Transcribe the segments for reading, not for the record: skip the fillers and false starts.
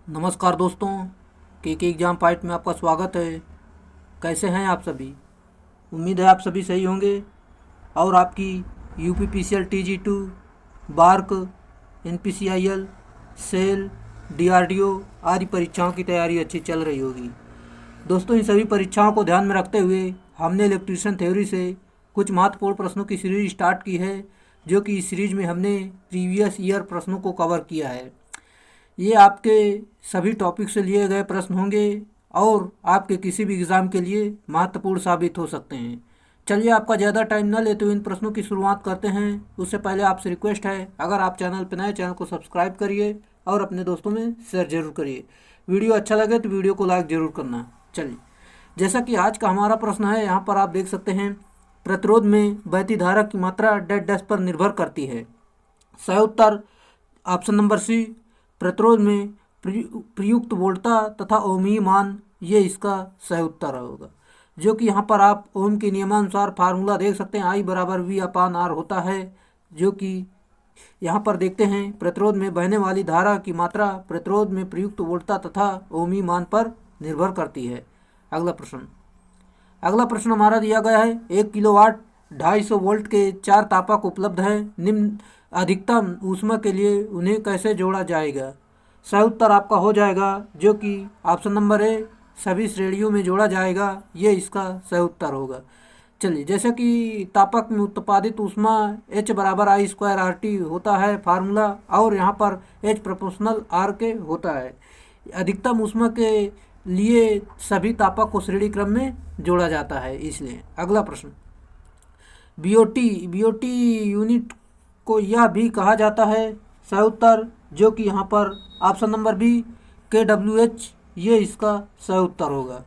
नमस्कार दोस्तों, के एग्ज़ाम फाइट में आपका स्वागत है। कैसे हैं आप सभी? उम्मीद है आप सभी सही होंगे और आपकी UPPCL TG two, BARC, NPCIL, SAIL, DRDO आदि परीक्षाओं की तैयारी अच्छी चल रही होगी। दोस्तों, इन सभी परीक्षाओं को ध्यान में रखते हुए हमने इलेक्ट्रिशियन थ्योरी से कुछ महत्वपूर्ण प्रश्नों की सीरीज स्टार्ट की है, जो कि इस सीरीज में हमने प्रीवियस ईयर प्रश्नों को कवर किया है। ये आपके सभी टॉपिक से लिए गए प्रश्न होंगे और आपके किसी भी एग्ज़ाम के लिए महत्वपूर्ण साबित हो सकते हैं। चलिए, आपका ज़्यादा टाइम न लेते हुए इन प्रश्नों की शुरुआत करते हैं। उससे पहले आपसे रिक्वेस्ट है, अगर आप चैनल पर नए, चैनल को सब्सक्राइब करिए और अपने दोस्तों में शेयर जरूर करिए। वीडियो अच्छा लगे तो वीडियो को लाइक ज़रूर करना। चलिए, जैसा कि आज का हमारा प्रश्न है, यहाँ पर आप देख सकते हैं, प्रतिरोध में बहती धारा की मात्रा डैश डैश पर निर्भर करती है। सही उत्तर ऑप्शन नंबर सी, प्रतिरोध में प्रयुक्त वोल्टता तथा ओमीय मान, ये इसका सही उत्तर होगा। जो कि यहाँ पर आप ओम के नियमानुसार फार्मूला देख सकते हैं, आई बराबर वी अपान आर होता है। जो कि यहाँ पर देखते हैं, प्रतिरोध में बहने वाली धारा की मात्रा प्रतिरोध में प्रयुक्त वोल्टता तथा ओमीय मान पर निर्भर करती है। अगला प्रश्न हमारा दिया गया है, 1 किलोवाट 250 वोल्ट के 4 तापक उपलब्ध हैं। निम्न अधिकतम ऊष्मा के लिए उन्हें कैसे जोड़ा जाएगा? सही उत्तर आपका हो जाएगा, जो कि ऑप्शन नंबर ए, सभी श्रेणियों में जोड़ा जाएगा। ये इसका सही उत्तर होगा। चलिए, जैसे कि तापक में उत्पादित ऊष्मा H बराबर आई स्क्वायर आर टी होता है फार्मूला, और यहाँ पर H प्रोपोर्शनल आर के होता है। अधिकतम ऊष्मा के लिए सभी तापक को श्रेणी क्रम में जोड़ा जाता है, इसलिए। अगला प्रश्न, बीओटी यूनिट को यह भी कहा जाता है। सही उत्तर, जो कि यहाँ पर ऑप्शन नंबर बी, KWH, ये इसका सही उत्तर होगा।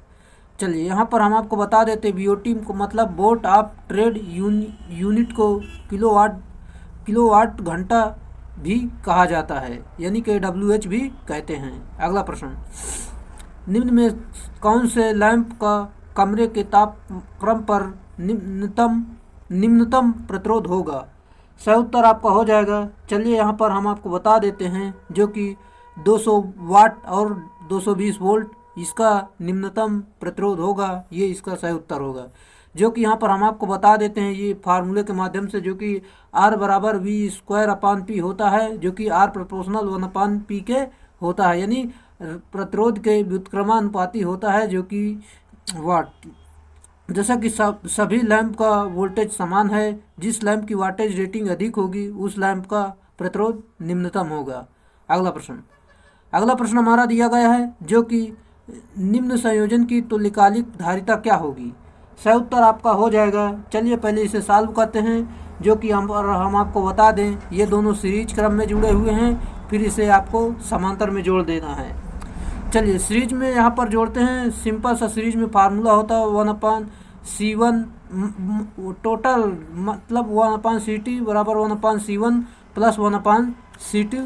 चलिए, यहाँ पर हम आपको बता देते, बीओटी को मतलब वोट ऑफ ट्रेड यूनिट को किलोवाट घंटा भी कहा जाता है, यानी KWH भी कहते हैं। अगला प्रश्न, निम्न में कौन से लैंप का कमरे के तापक्रम पर निम्नतम प्रतिरोध होगा? सही उत्तर आपका हो जाएगा। चलिए, यहाँ पर हम आपको बता देते हैं, जो कि 200 वाट और 220 वोल्ट इसका निम्नतम प्रतिरोध होगा। ये इसका सही उत्तर होगा। जो कि यहाँ पर हम आपको बता देते हैं, ये फार्मूले के माध्यम से, जो कि R बराबर वी स्क्वायर अपान पी होता है, जो कि R प्रोपोर्शनल 1 अपान पी के होता है, यानी प्रतिरोध के व्युत्क्रमानुपाती होता है, जो कि वाट। जैसा कि सभी लैंप का वोल्टेज समान है, जिस लैंप की वाटेज रेटिंग अधिक होगी उस लैंप का प्रतिरोध निम्नतम होगा। अगला प्रश्न हमारा दिया गया है, जो कि निम्न संयोजन की तुल्यकालिक धारिता क्या होगी? सही उत्तर आपका हो जाएगा। चलिए, पहले इसे सॉल्व करते हैं। जो कि हम आपको बता दें, ये दोनों सीरीज क्रम में जुड़े हुए हैं, फिर इसे आपको समांतर में जोड़ देना है। चलिए, सीरीज में यहाँ पर जोड़ते हैं। सिंपल सा सीरीज में फार्मूला होता है 1/C1, टोटल मतलब 1/CT बराबर 1/C1 प्लस 1/CT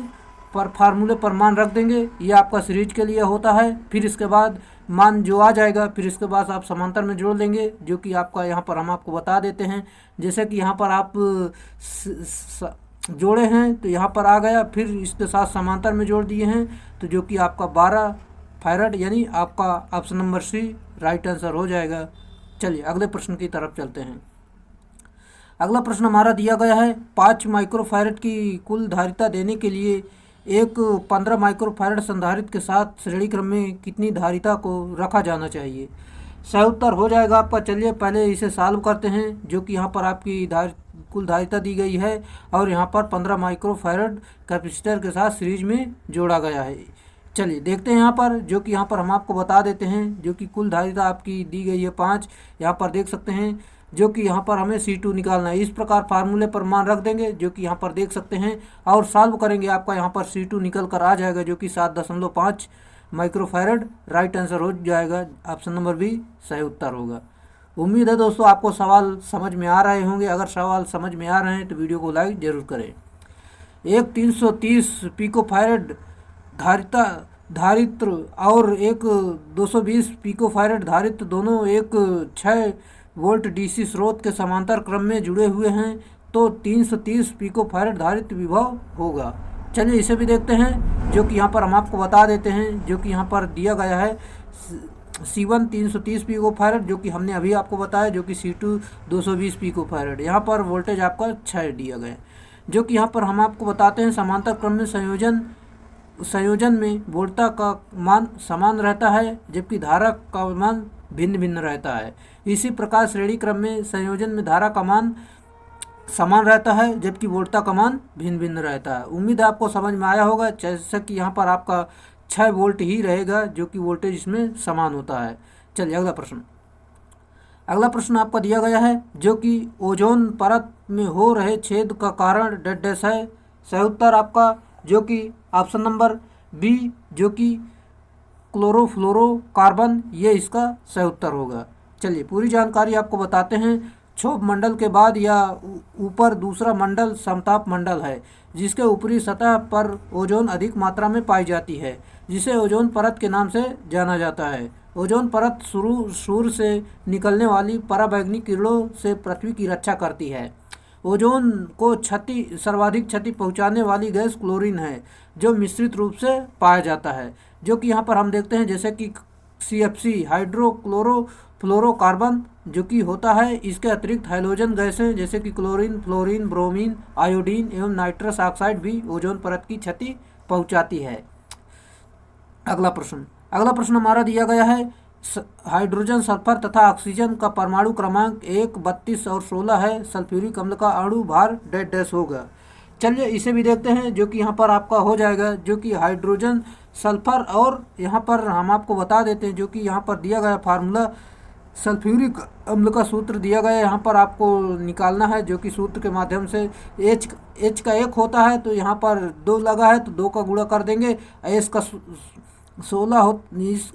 पर फार्मूले पर मान रख देंगे। ये आपका सीरीज के लिए होता है। फिर इसके बाद मान जो आ जाएगा, फिर इसके बाद आप समांतर में जोड़ देंगे, जो कि आपका यहाँ पर हम आपको बता देते हैं। जैसे कि यहाँ पर आप जोड़े हैं तो यहाँ पर आ गया, फिर इसके साथ समांतर में जोड़ दिए हैं, तो जो कि आपका 12 फैराड, यानी आपका option number C right answer हो जाएगा। चलिए, अगले प्रश्न की तरफ चलते हैं। अगला प्रश्न हमारा दिया गया है, 5 माइक्रोफैरड की कुल धारिता देने के लिए एक 15 माइक्रोफैरड संधारित्र के साथ श्रेणी क्रम में कितनी धारिता को रखा जाना चाहिए? सही उत्तर हो जाएगा आपका। चलिए, पहले इसे सॉल्व करते हैं। जो कि यहाँ पर आपकी कुल धारिता दी गई है और यहाँ पर 15 माइक्रोफैरड कैपेसिटर के साथ सीरीज में जोड़ा गया है। चलिए, देखते हैं यहाँ पर। जो कि यहाँ पर हम आपको बता देते हैं, जो कि कुल धारिता आपकी दी गई है 5। यहाँ पर देख सकते हैं, जो कि यहाँ पर हमें C2 निकालना है। इस प्रकार फार्मूले पर मान रख देंगे, जो कि यहाँ पर देख सकते हैं, और सॉल्व करेंगे। आपका यहाँ पर C2 निकल कर आ जाएगा, जो कि 7.5 माइक्रोफैरड राइट आंसर हो जाएगा। ऑप्शन नंबर बी सही उत्तर होगा। उम्मीद है दोस्तों आपको सवाल समझ में आ रहे होंगे। अगर सवाल समझ में आ रहे हैं तो वीडियो को लाइक जरूर करें। एक 330 पिकोफैरड धारित्र और एक 220 पिकोफैरड धारित्र दोनों एक 6 वोल्ट डीसी स्रोत के समांतर क्रम में जुड़े हुए हैं, तो 330 पिकोफैरड धारित्र विभव होगा। चलिए इसे भी देखते हैं, जो कि यहाँ पर हम आपको बता देते हैं, जो कि यहाँ पर दिया गया है C1 330 पिको फैरेड, जो कि हमने अभी आपको बताया, जो कि C2 220 पिको फैरेड। यहाँ पर वोल्टेज आपका 6 दिया गया है, जो कि यहाँ पर हम आपको बताते हैं समांतर क्रम में संयोजन में वोल्टता का मान समान रहता है, जबकि धारा का मान भिन्न भिन्न रहता है। इसी प्रकार श्रेणी क्रम में संयोजन में धारा का मान समान रहता है, जबकि वोल्टता का मान भिन्न भिन्न रहता है। उम्मीद है आपको समझ में आया होगा। जैसे कि यहाँ पर आपका 6 वोल्ट ही रहेगा, जो कि वोल्टेज इसमें समान होता है। चलिए अगला प्रश्न आपका दिया गया है, जो कि ओजोन परत में हो रहे छेद का कारण डेड डैश है। सही उत्तर आपका जो कि ऑप्शन नंबर बी, जो कि क्लोरोफ्लोरोकार्बन, ये इसका सही उत्तर होगा। चलिए पूरी जानकारी आपको बताते हैं। क्षोभ मंडल के बाद या ऊपर दूसरा मंडल समताप मंडल है, जिसके ऊपरी सतह पर ओजोन अधिक मात्रा में पाई जाती है, जिसे ओजोन परत के नाम से जाना जाता है। ओजोन परत सूर्य से निकलने वाली पराबैंगनी किरणों से पृथ्वी की रक्षा करती है। ओजोन को सर्वाधिक क्षति पहुंचाने वाली गैस क्लोरीन है, जो मिश्रित रूप से पाया जाता है, जो कि यहाँ पर हम देखते हैं, जैसे कि CFC हाइड्रोक्लोरोफ्लोरोकार्बन जो कि होता है। इसके अतिरिक्त हाइड्रोजन गैसें जैसे कि क्लोरीन, फ्लोरीन, ब्रोमीन, आयोडीन एवं नाइट्रस ऑक्साइड भी ओजोन परत की क्षति पहुंचाती है। अगला प्रश्न हमारा दिया गया है, हाइड्रोजन, सल्फर तथा ऑक्सीजन का परमाणु क्रमांक 1, 32 और 16 है। सल्फ्यूरिक अम्ल का अणु भार डेड डैश होगा। चलिए इसे भी देखते हैं, जो कि यहाँ पर आपका हो जाएगा, जो कि हाइड्रोजन, सल्फर, और यहाँ पर हम आपको बता देते हैं, जो कि यहाँ पर दिया गया फार्मूला सल्फ्यूरिक अम्ल का सूत्र दिया गया है। यहाँ पर आपको निकालना है, जो कि सूत्र के माध्यम से H का 1 होता है, तो यहाँ पर 2 लगा है तो 2 का गुणा कर देंगे। S का 16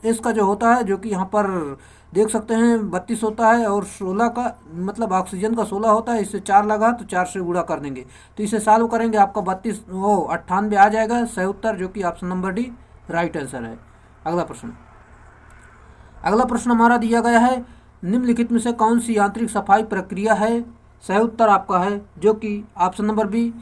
S का जो होता है, जो कि यहाँ पर देख सकते हैं 32 होता है, और 16 का मतलब ऑक्सीजन का 16 होता है, इससे 4 लगा तो 4 से गुणा कर देंगे, तो इसे सॉल्व करेंगे, आपका 98 आ जाएगा। सही उत्तर जो कि option number D right answer है। अगला प्रश्न हमारा दिया गया है, निम्नलिखित में से कौन सी यांत्रिक सफाई प्रक्रिया है। सही उत्तर आपका है जो कि ऑप्शन नंबर बी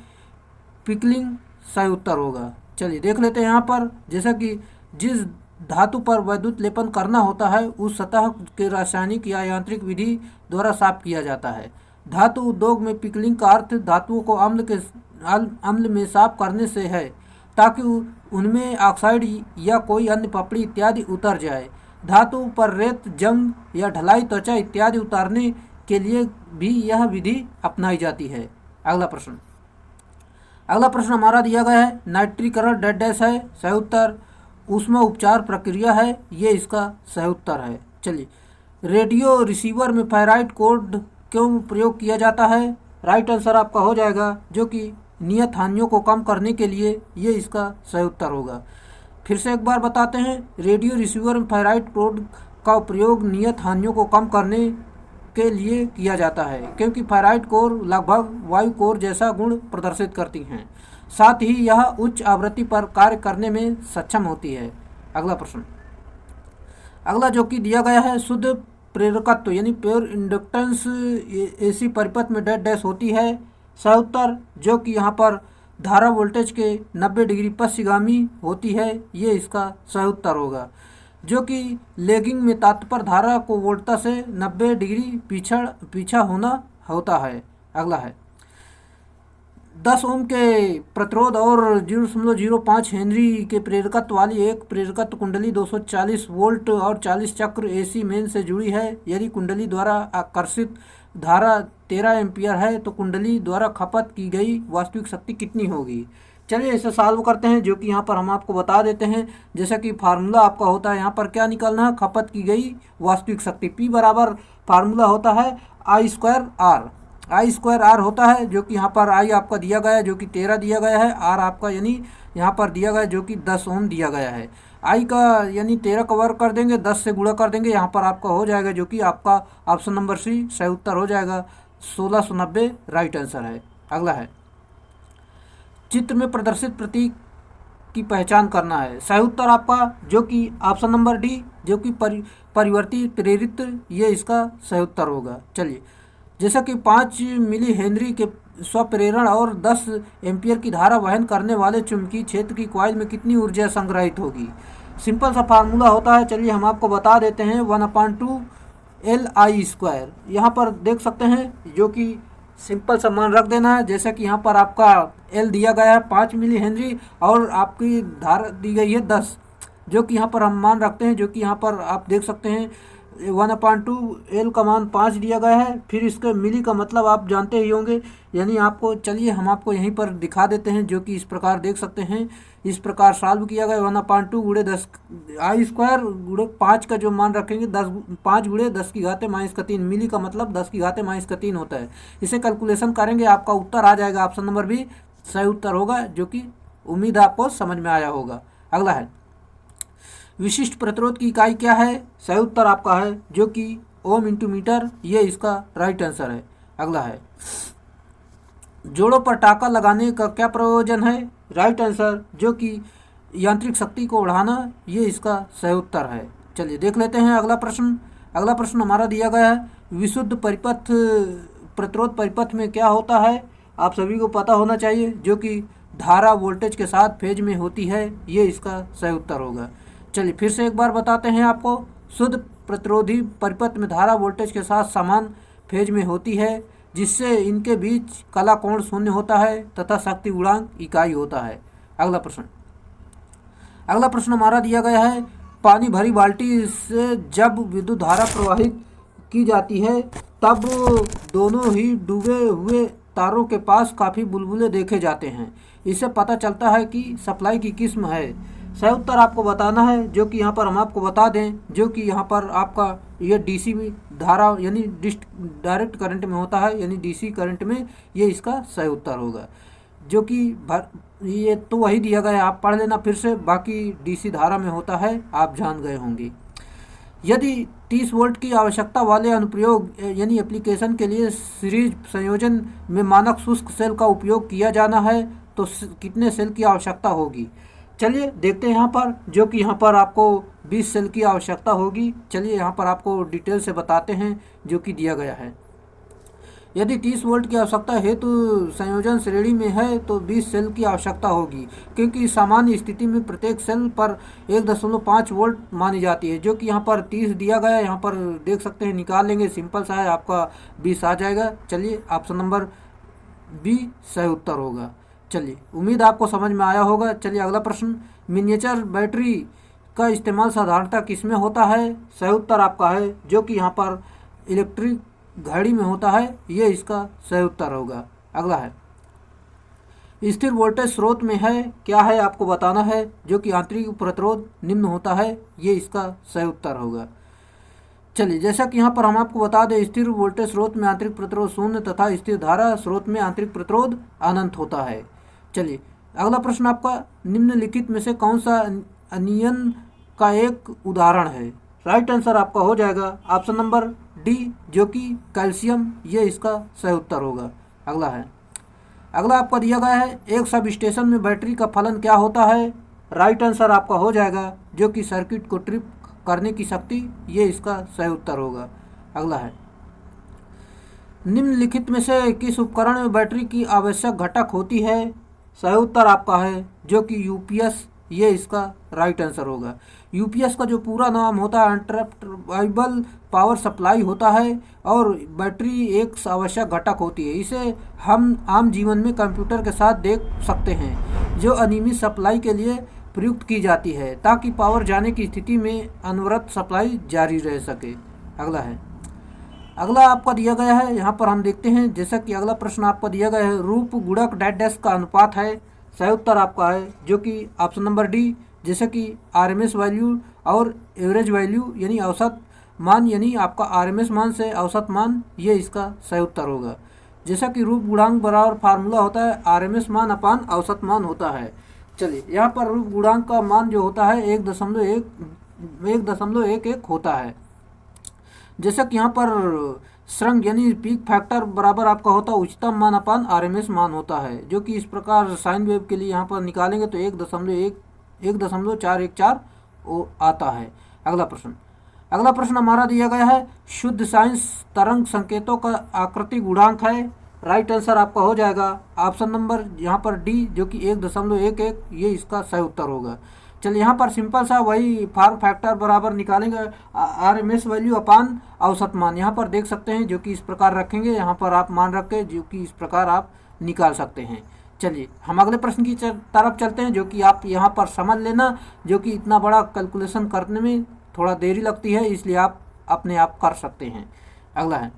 पिकलिंग सही उत्तर होगा। चलिए देख लेते हैं यहाँ पर, जैसा कि जिस धातु पर वैद्युत लेपन करना होता है उस सतह के रासायनिक या यांत्रिक विधि द्वारा साफ किया जाता है। धातु उद्योग में पिकलिंग का अर्थ धातुओं को अम्ल में साफ करने से है, ताकि उनमें ऑक्साइड या कोई अन्य पपड़ी इत्यादि उतर जाए। धातु पर रेत, जंग या ढलाई, त्वचा इत्यादि उतारने के लिए भी यह विधि अपनाई जाती है। अगला प्रश्न हमारा दिया गया है, नाइट्रीकरण डेड डैश है। सही उत्तर ऊष्मा उपचार प्रक्रिया है, ये इसका सही उत्तर है। चलिए, रेडियो रिसीवर में फेराइट कोड क्यों प्रयोग किया जाता है। राइट आंसर आपका हो जाएगा जो कि नियत हानियों को कम करने के लिए, ये इसका सही उत्तर होगा। फिर से एक बार बताते हैं, रेडियो रिसीवर में फेराइट कोड का प्रयोग नियत हानियों को कम करने के लिए किया जाता है, क्योंकि फेराइट कोर लगभग वायु कोर जैसा गुण प्रदर्शित करती हैं, साथ ही यह उच्च आवृत्ति पर कार्य करने में सक्षम होती है। अगला जो कि दिया गया है, शुद्ध प्रेरकत्व यानी प्योर इंडक्टेंस एसी परिपथ में डेड डैश होती है। सही उत्तर जो कि यहाँ पर धारा वोल्टेज के 90 डिग्री पश्चिगामी होती है, ये इसका सही उत्तर होगा। जो कि लैगिंग में तात्पर्य धारा को वोल्टता से 90 डिग्री पीछा होना होता है। अगला है 10 ओम के प्रतिरोध और 0.05 हेनरी के प्रेरकत्व वाली एक प्रेरकत्व कुंडली 240 वोल्ट और 40 चक्र एसी मेन से जुड़ी है। यदि कुंडली द्वारा आकर्षित धारा 13 एम्पियर है तो कुंडली द्वारा खपत की गई वास्तविक शक्ति कितनी होगी। चलिए इसे सॉल्व करते हैं, जो कि यहाँ पर हम आपको बता देते हैं। जैसा कि फार्मूला आपका होता है, यहाँ पर क्या निकालना है, खपत की गई वास्तविक शक्ति। P बराबर फार्मूला होता है I²R होता है, जो कि यहाँ पर I आपका दिया गया है जो कि 13 दिया गया है, R आपका यानी यहाँ पर दिया गया है जो कि 10 ओम दिया गया है। I का यानी 13 का वर्ग कर देंगे, 10 से गुणा कर देंगे, यहाँ पर आपका हो जाएगा जो कि आपका ऑप्शन नंबर सी सही उत्तर हो जाएगा। 1690 राइट आंसर है। अगला है, चित्र में प्रदर्शित प्रतीक की पहचान करना है। सही उत्तर आपका जो कि ऑप्शन नंबर डी जो कि परिवर्ती प्रेरित, ये इसका सही उत्तर होगा। चलिए, जैसा कि 5 मिली हेनरी के स्वप्रेरण और 10 एम्पीयर की धारा वहन करने वाले चुंबकीय क्षेत्र की कॉइल में कितनी ऊर्जा संग्रहित होगी। सिंपल सा फार्मूला होता है, चलिए हम आपको बता देते हैं, 1/2 LI²। यहाँ पर देख सकते हैं जो कि सिंपल सा मान रख देना है, जैसे कि यहाँ पर आपका L दिया गया है 5 मिली हेनरी और आपकी धारा दी गई है 10, जो कि यहाँ पर हम मान रखते हैं, जो कि यहाँ पर आप देख सकते हैं 1/2 L का मान 5 दिया गया है। फिर इसके मिली का मतलब आप जानते ही होंगे, यानी आपको, चलिए हम आपको यहीं पर दिखा देते हैं, जो कि इस प्रकार देख सकते हैं, इस प्रकार सॉल्व किया गया। 1/2 गुणे 10 I² गुणे 5 का जो मान रखेंगे 5 गुणे 10⁻³ मिली का मतलब 10⁻³ होता है। इसे कैलकुलेशन करेंगे, आपका उत्तर आ जाएगा। ऑप्शन नंबर बी सही उत्तर होगा, जो कि उम्मीद आपको समझ में आया होगा। अगला है, विशिष्ट प्रतिरोध की इकाई क्या है। सही उत्तर आपका है जो कि ओम इंटू मीटर, ये इसका राइट आंसर है। अगला है, जोड़ों पर टाका लगाने का क्या प्रयोजन है। राइट आंसर जो कि यांत्रिक शक्ति को बढ़ाना, ये इसका सही उत्तर है। चलिए देख लेते हैं अगला प्रश्न। अगला प्रश्न हमारा दिया गया है, विशुद्ध परिपथ प्रतिरोध परिपथ में क्या होता है। आप सभी को पता होना चाहिए, जो कि धारा वोल्टेज के साथ फेज में होती है, ये इसका सही उत्तर होगा। चलिए फिर से एक बार बताते हैं आपको, शुद्ध प्रतिरोधी परिपथ में धारा वोल्टेज के साथ समान फेज में होती है, जिससे इनके बीच कला कोण शून्य होता है तथा शक्ति गुणांक इकाई होता है। अगला प्रश्न हमारा दिया गया है, पानी भरी बाल्टी से जब विद्युत धारा प्रवाहित की जाती है तब दोनों ही डूबे हुए तारों के पास काफ़ी बुलबुले देखे जाते हैं। इससे पता चलता है कि सप्लाई की किस्म है। सही उत्तर आपको बताना है, जो कि यहाँ पर हम आपको बता दें, जो कि यहाँ पर आपका ये डीसी धारा यानी डायरेक्ट करंट में होता है, यानी डीसी करंट में, ये इसका सही उत्तर होगा। जो कि ये तो वही दिया गया है, आप पढ़ लेना फिर से, बाकी डीसी धारा में होता है, आप जान गए होंगे। यदि 30 वोल्ट की आवश्यकता वाले अनुप्रयोग यानी एप्लीकेशन के लिए सीरीज संयोजन में मानक शुष्क सेल का उपयोग किया जाना है तो कितने सेल की आवश्यकता होगी। चलिए देखते हैं यहाँ पर, जो कि यहाँ पर आपको 20 सेल की आवश्यकता होगी। चलिए यहाँ पर आपको डिटेल से बताते हैं, जो कि दिया गया है। यदि 30 वोल्ट की आवश्यकता हेतु संयोजन श्रेणी में है तो 20 सेल की आवश्यकता होगी, क्योंकि सामान्य स्थिति में प्रत्येक सेल पर 1.5 वोल्ट मानी जाती है, जो कि यहाँ पर 30 दिया गया है। यहाँ पर देख सकते हैं, निकाल लेंगे, सिंपल सा है, आपका 20 आ जाएगा। चलिए ऑप्शन नंबर बी सही उत्तर होगा। चलिए उम्मीद आपको समझ में आया होगा। चलिए अगला प्रश्न, मिनिएचर बैटरी का इस्तेमाल साधारणतः किसमें होता है। सही उत्तर आपका है, जो कि यहाँ पर इलेक्ट्रिक घड़ी में होता है, ये इसका सही उत्तर होगा। अगला है, स्थिर वोल्टेज स्रोत में है, क्या है आपको बताना है, जो कि आंतरिक प्रतिरोध निम्न होता है, ये इसका सही उत्तर होगा। चलिए जैसा कि यहाँ पर हम आपको बता दें, स्थिर वोल्टेज स्रोत में आंतरिक प्रतिरोध शून्य तथा स्थिर धारा स्रोत में आंतरिक प्रतिरोध अनंत होता है। चलिए अगला प्रश्न आपका, निम्नलिखित में से कौन सा अनियन का एक उदाहरण है। राइट आंसर आपका हो जाएगा ऑप्शन नंबर डी, जो कि कैल्शियम, ये इसका सही उत्तर होगा। अगला है, अगला आपका दिया गया है, एक सब स्टेशन में बैटरी का फलन क्या होता है। राइट आंसर आपका हो जाएगा, जो कि सर्किट को ट्रिप करने की शक्ति, ये इसका सही उत्तर होगा। अगला है, निम्नलिखित में से किस उपकरण में बैटरी की आवश्यक घटक होती है। सही उत्तर आपका है, जो कि यूपीएस, ये इसका राइट आंसर होगा। यूपीएस का जो पूरा नाम होता है अनइंटरप्टेबल पावर सप्लाई होता है, और बैटरी एक आवश्यक घटक होती है। इसे हम आम जीवन में कंप्यूटर के साथ देख सकते हैं, जो अनियमित सप्लाई के लिए प्रयुक्त की जाती है, ताकि पावर जाने की स्थिति में अनवरत सप्लाई जारी रह सके। अगला है, अगला आपका दिया गया है, यहाँ पर हम देखते हैं, जैसा कि अगला प्रश्न आपका दिया गया है, रूप गुणक डैश का अनुपात है। सही उत्तर आपका है, जो कि ऑप्शन नंबर डी, जैसे कि आरएमएस वैल्यू और एवरेज वैल्यू यानी औसत मान, यानी आपका आरएमएस मान से औसत मान, ये इसका सही उत्तर होगा। जैसा कि रूप गुणांक बराबर फार्मूला होता है आरएमएस मान अपान औसत मान होता है। चलिए यहाँ पर रूप गुणांक का मान जो होता है 1.11 होता है। जैसा कि यहाँ पर श्रृंग यानी पीक फैक्टर बराबर आपका होता है उच्चतम मान अपान आरएमएस मान होता है, जो कि इस प्रकार साइन वेव के लिए यहाँ पर निकालेंगे तो 1.414 आता है। अगला प्रश्न हमारा दिया गया है, शुद्ध साइंस तरंग संकेतों का आकृति गुणांक है। राइट आंसर आपका हो जाएगा ऑप्शन नंबर यहाँ पर डी, जो कि 1.11 ये इसका सही उत्तर होगा। चलिए यहाँ पर सिंपल सा वही फॉर्म फैक्टर बराबर निकालेंगे RMS वैल्यू अपान औसत मान। यहाँ पर देख सकते हैं जो कि इस प्रकार रखेंगे, यहाँ पर आप मान रख के जो कि इस प्रकार आप निकाल सकते हैं। चलिए हम अगले प्रश्न की तरफ चलते हैं, जो कि आप यहाँ पर समझ लेना, जो कि इतना बड़ा कैलकुलेशन करने में थोड़ा देरी लगती है, इसलिए आप अपने आप कर सकते हैं। अगला है,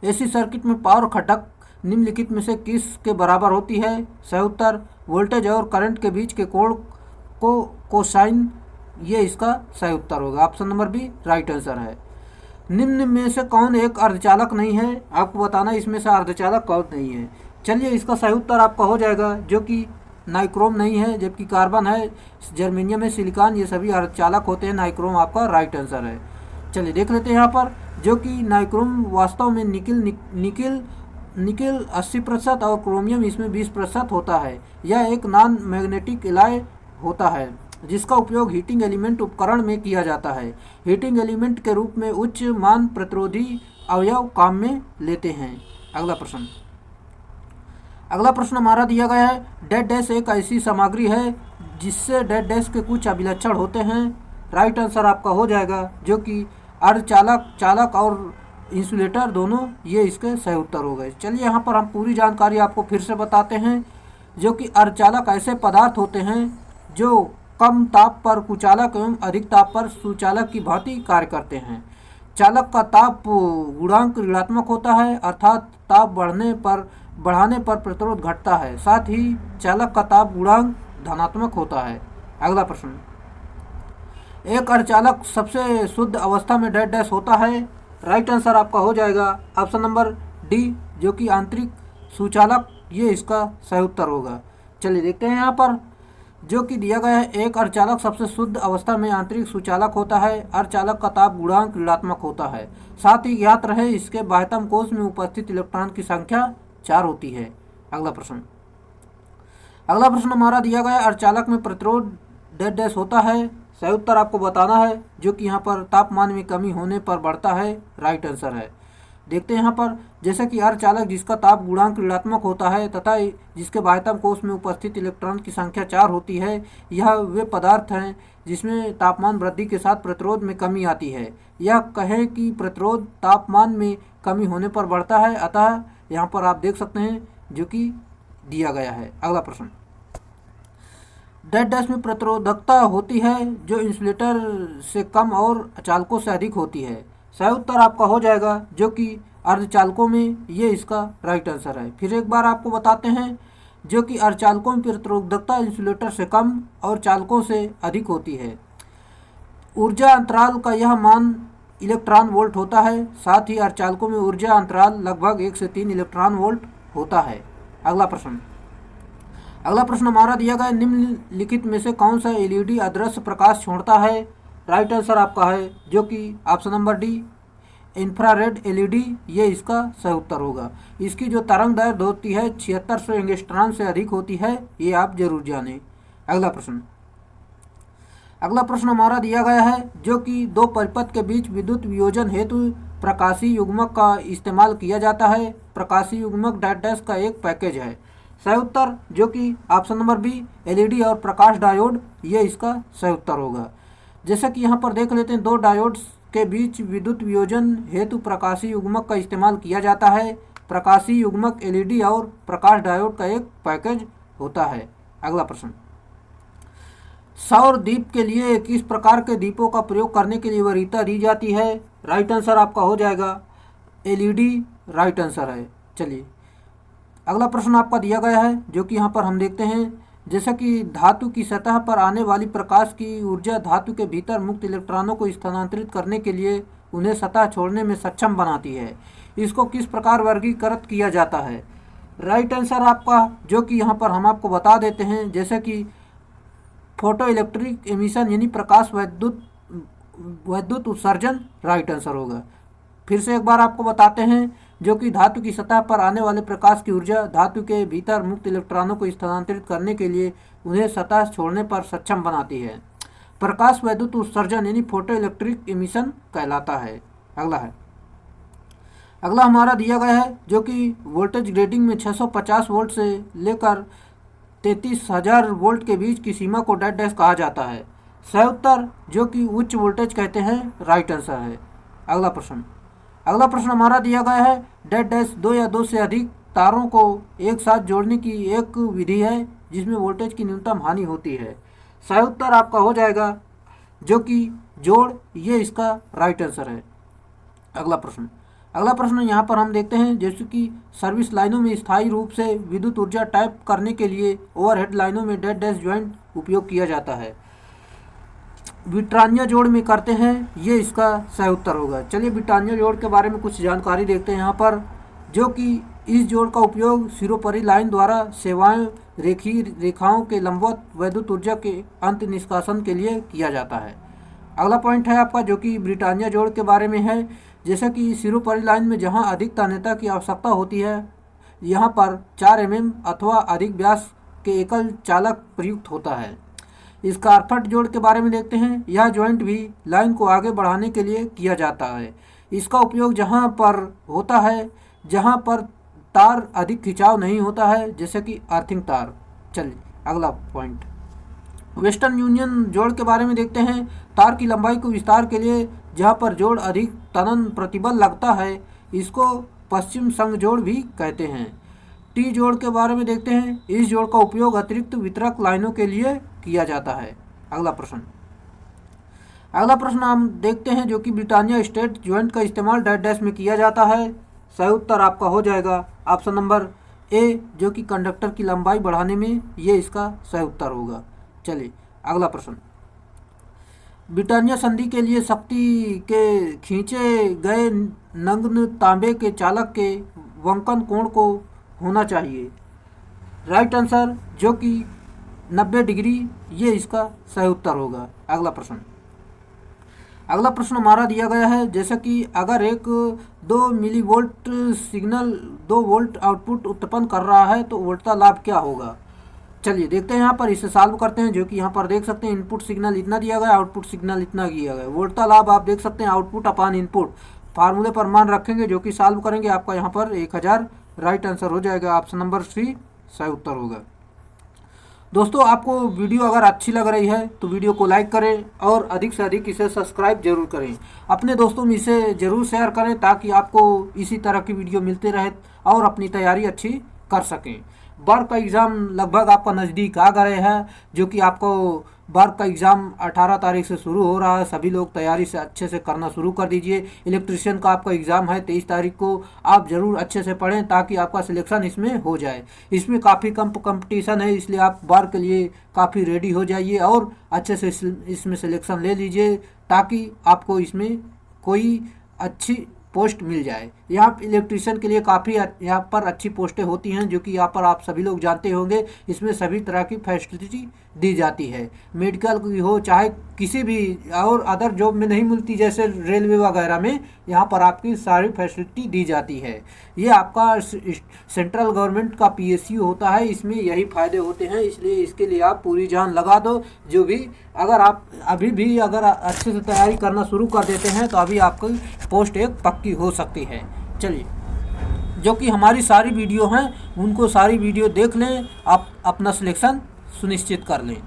एसी सर्किट में पावर घटक निम्नलिखित में से किस के बराबर होती है? सही उत्तर वोल्टेज और करंट के बीच के कोण को कोसाइन, ये इसका सही उत्तर होगा। Option number B right answer है। निम्न में से कौन एक अर्धचालक नहीं है? आपको बताना इसमें से अर्धचालक कौन नहीं है। चलिए इसका सही उत्तर आपका हो जाएगा, जो कि नाइक्रोम नहीं है, जबकि कार्बन है, जर्मेनियम है, सिलिकॉन, ये सभी अर्धचालक होते हैं। नाइक्रोम आपका राइट आंसर है। चलिए देख लेते हैं यहाँ पर, जो कि नाइक्रोम वास्तव में निकिल 80% और क्रोमियम इसमें 20% होता है। यह एक नॉन मैग्नेटिक एलॉय होता है जिसका उपयोग हीटिंग एलिमेंट उपकरण में किया जाता है। हीटिंग एलिमेंट के रूप में उच्च मान प्रतिरोधी अवयव काम में लेते हैं। अगला प्रश्न हमारा दिया गया है, डेड डैश एक ऐसी सामग्री है जिससे डेड डैश के कुछ अभिलक्षण होते हैं। राइट आंसर आपका हो जाएगा, जो कि अर्धचालक, चालक और इंसुलेटर दोनों, ये इसके सही उत्तर हो गए। चलिए यहाँ पर हम पूरी जानकारी आपको फिर से बताते हैं, जो कि अर्धचालक ऐसे पदार्थ होते हैं जो कम ताप पर कुचालक एवं अधिक ताप पर सुचालक की भांति कार्य करते हैं। चालक का ताप गुणांक ऋणात्मक होता है, अर्थात ताप बढ़ाने पर प्रतिरोध घटता है। साथ ही चालक का ताप गुणांक धनात्मक होता है। अगला प्रश्न, एक अर्धचालक सबसे शुद्ध अवस्था में डेड डैश होता है। राइट आंसर आपका हो जाएगा ऑप्शन नंबर डी, जो कि आंतरिक सुचालक, ये इसका सही उत्तर होगा। चलिए देखते हैं यहाँ पर, जो कि दिया गया है, एक अर्धचालक सबसे शुद्ध अवस्था में आंतरिक सुचालक होता है। अर्धचालक का ताप गुणांक ऋणात्मक होता है। साथ ही ज्ञात रहे इसके बाह्यतम कोश में उपस्थित इलेक्ट्रॉन की संख्या 4 होती है। अगला प्रश्न हमारा दिया गया, अर्धचालक में प्रतिरोध डेड डैश होता है। सही उत्तर आपको बताना है, जो कि यहाँ पर तापमान में कमी होने पर बढ़ता है। राइट आंसर है। देखते हैं यहाँ पर, जैसे कि अर्धचालक जिसका ताप गुणांक ऋणात्मक होता है तथा जिसके बाह्यतम कोश में उपस्थित इलेक्ट्रॉन की संख्या 4 होती है, यह वे पदार्थ हैं जिसमें तापमान वृद्धि के साथ प्रतिरोध में कमी आती है। यह कहें कि प्रतिरोध तापमान में कमी होने पर बढ़ता है, अतः यहाँ पर आप देख सकते हैं जो कि दिया गया है। अगला प्रश्न, डेड डैश में प्रतिरोधकता होती है जो इंसुलेटर से कम और चालकों से अधिक होती है। सही उत्तर आपका हो जाएगा, जो कि अर्धचालकों में, ये इसका राइट आंसर है। फिर एक बार आपको बताते हैं, जो कि अर्धचालकों में प्रतिरोधकता इंसुलेटर से कम और चालकों से अधिक होती है। ऊर्जा अंतराल का यह मान इलेक्ट्रॉन वोल्ट होता है। साथ ही अर्धचालकों में ऊर्जा अंतराल लगभग 1 से 3 इलेक्ट्रॉन वोल्ट होता है। अगला प्रश्न हमारा दिया गया, निम्नलिखित में से कौन सा एलईडी अदृश्य प्रकाश छोड़ता है? राइट आंसर आपका है, जो कि option number D infrared LED, ये इसका सही उत्तर होगा। इसकी जो तरंग दैर्ध्य होती है 7600 एंगस्ट्रॉम से अधिक होती है, ये आप जरूर जानें। अगला प्रश्न हमारा दिया गया है, जो कि दो परिपथ के बीच विद्युत वियोजन हेतु प्रकाशीय युग्मक का इस्तेमाल किया जाता है। प्रकाशीय युग्मक डेड डैश का एक पैकेज है। सही उत्तर, जो कि ऑप्शन नंबर बी एलईडी और प्रकाश डायोड, ये इसका सही उत्तर होगा। जैसा कि यहाँ पर देख लेते हैं, दो डायोड्स के बीच विद्युत वियोजन हेतु प्रकाशीय युग्मक का इस्तेमाल किया जाता है। प्रकाशीय युग्मक एलईडी और प्रकाश डायोड का एक पैकेज होता है। अगला प्रश्न, सौर दीप के लिए किस प्रकार के दीपों का प्रयोग करने के लिए वरीयता दी जाती है? राइट आंसर आपका हो जाएगा एलईडी, राइट आंसर है। चलिए अगला प्रश्न आपका दिया गया है, जो कि यहाँ पर हम देखते हैं, जैसा कि धातु की सतह पर आने वाली प्रकाश की ऊर्जा धातु के भीतर मुक्त इलेक्ट्रॉनों को स्थानांतरित करने के लिए उन्हें सतह छोड़ने में सक्षम बनाती है। इसको किस प्रकार वर्गीकृत किया जाता है? राइट आंसर आपका, जो कि यहाँ पर हम आपको बता देते हैं, जैसे कि फोटो इलेक्ट्रिक एमिशन, यानी प्रकाश वैद्युत उत्सर्जन, राइट आंसर होगा। फिर से एक बार आपको बताते हैं, जो कि धातु की सतह पर आने वाले प्रकाश की ऊर्जा धातु के भीतर मुक्त इलेक्ट्रॉनों को स्थानांतरित करने के लिए उन्हें सतह छोड़ने पर सक्षम बनाती है। प्रकाश वैद्युत उत्सर्जन यानी फोटो इलेक्ट्रिक एमिशन कहलाता है। अगला हमारा दिया गया है जो कि वोल्टेज ग्रेडिंग में 650 वोल्ट से लेकर 33,000 वोल्ट के बीच की सीमा को डेड डैश कहा जाता है। सही उत्तर जो कि उच्च वोल्टेज कहते हैं राइट आंसर है। अगला प्रश्न हमारा दिया गया है डेड डैश दो या दो से अधिक तारों को एक साथ जोड़ने की एक विधि है जिसमें वोल्टेज की न्यूनतम हानि होती है। सही उत्तर आपका हो जाएगा जो कि जोड़, ये इसका राइट आंसर है। अगला प्रश्न यहाँ पर हम देखते हैं जैसे कि सर्विस लाइनों में स्थायी रूप से विद्युत ऊर्जा टैप करने के लिए ओवरहेड लाइनों में डेड डैश ज्वाइंट उपयोग किया जाता है। ब्रिटानिया जोड़ में करते हैं, ये इसका सही उत्तर होगा। चलिए ब्रिटानिया जोड़ के बारे में कुछ जानकारी देखते हैं यहाँ पर, जो कि इस जोड़ का उपयोग सिरोपरी लाइन द्वारा सेवाएं रेखाओं के लंबवत विद्युत ऊर्जा के अंत निष्कासन के लिए किया जाता है। अगला पॉइंट है आपका जो कि ब्रिटानिया जोड़ के बारे में है। जैसा कि सिरोपरी लाइन में जहां अधिक तन्यता की आवश्यकता होती है, यहां पर 4 mm अथवा अधिक व्यास के एकल चालक प्रयुक्त होता है। स्कारफट जोड़ के बारे में देखते हैं। यह जॉइंट भी लाइन को आगे बढ़ाने के लिए किया जाता है। इसका उपयोग जहां पर होता है जहां पर तार अधिक खिंचाव नहीं होता है, जैसे कि अर्थिंग तार। चलिए अगला पॉइंट वेस्टर्न यूनियन जोड़ के बारे में देखते हैं। तार की लंबाई को विस्तार के लिए जहां पर जोड़ अधिक तनन प्रतिबल लगता है, इसको पश्चिम संघ जोड़ भी कहते हैं। टी जोड़ के बारे में देखते हैं। इस जोड़ का उपयोग अतिरिक्त वितरक लाइनों के लिए किया जाता है। अगला प्रश्न हम देखते हैं जो कि ब्रिटानिया स्टेट ज्वाइंट का इस्तेमाल डेड डैश में किया जाता है। सही उत्तर आपका हो जाएगा ऑप्शन नंबर ए, जो कि कंडक्टर की लंबाई बढ़ाने में, ये इसका सही उत्तर होगा। चलिए अगला प्रश्न, ब्रिटानिया संधि के लिए शक्ति के खींचे गए नग्न तांबे के चालक के वंकन कोण को होना चाहिए। राइट आंसर जो कि 90 डिग्री, ये इसका सही उत्तर होगा। अगला प्रश्न हमारा दिया गया है जैसा कि अगर एक 2 मिलीवोल्ट सिग्नल 2 वोल्ट आउटपुट उत्पन्न कर रहा है तो वोल्टता लाभ क्या होगा। चलिए देखते हैं यहाँ पर, इसे सॉल्व करते हैं। जो कि यहाँ पर देख सकते हैं इनपुट सिग्नल इतना दिया गया, आउटपुट सिग्नल इतना दिया गया। वोल्टता लाभ आप देख सकते हैं आउटपुट अपान इनपुट फार्मूले पर मान रखेंगे, जो कि सॉल्व करेंगे आपका यहाँ पर 1000 राइट आंसर हो जाएगा। ऑप्शन नंबर सी सही उत्तर होगा। दोस्तों आपको वीडियो अगर अच्छी लग रही है तो वीडियो को लाइक करें और अधिक से अधिक इसे सब्सक्राइब जरूर करें। अपने दोस्तों में इसे ज़रूर शेयर करें ताकि आपको इसी तरह की वीडियो मिलते रहे और अपनी तैयारी अच्छी कर सकें। बार का एग्ज़ाम लगभग आपका नज़दीक आ गए हैं, जो कि आपको बार का एग्ज़ाम 18 तारीख से शुरू हो रहा है। सभी लोग तैयारी से अच्छे से करना शुरू कर दीजिए। इलेक्ट्रिशियन का आपका एग्ज़ाम है 23 तारीख को, आप ज़रूर अच्छे से पढ़ें ताकि आपका सिलेक्शन इसमें हो जाए। इसमें काफ़ी कम कंपटीशन है, इसलिए आप बार के लिए काफ़ी रेडी हो जाइए और अच्छे से इसमें सिलेक्शन ले लीजिए ताकि आपको इसमें कोई अच्छी पोस्ट मिल जाए। यहाँ इलेक्ट्रिशियन के लिए काफ़ी यहाँ पर अच्छी पोस्टें होती हैं, जो कि यहाँ पर आप सभी लोग जानते होंगे। इसमें सभी तरह की फैसिलिटी दी जाती है, मेडिकल की हो चाहे किसी भी और अदर जॉब में नहीं मिलती, जैसे रेलवे वगैरह में यहाँ पर आपकी सारी फैसिलिटी दी जाती है। ये आपका सेंट्रल गवर्नमेंट का PSU होता है, इसमें यही फ़ायदे होते हैं, इसलिए इसके लिए आप पूरी जान लगा दो। जो भी अगर आप अभी भी अगर अच्छे से तैयारी करना शुरू कर देते हैं तो अभी आपकी पोस्ट एक पक्की हो सकती है। चलिए जो कि हमारी सारी वीडियो हैं उनको सारी वीडियो देख लें, आप अपना सिलेक्शन सुनिश्चित कर लें।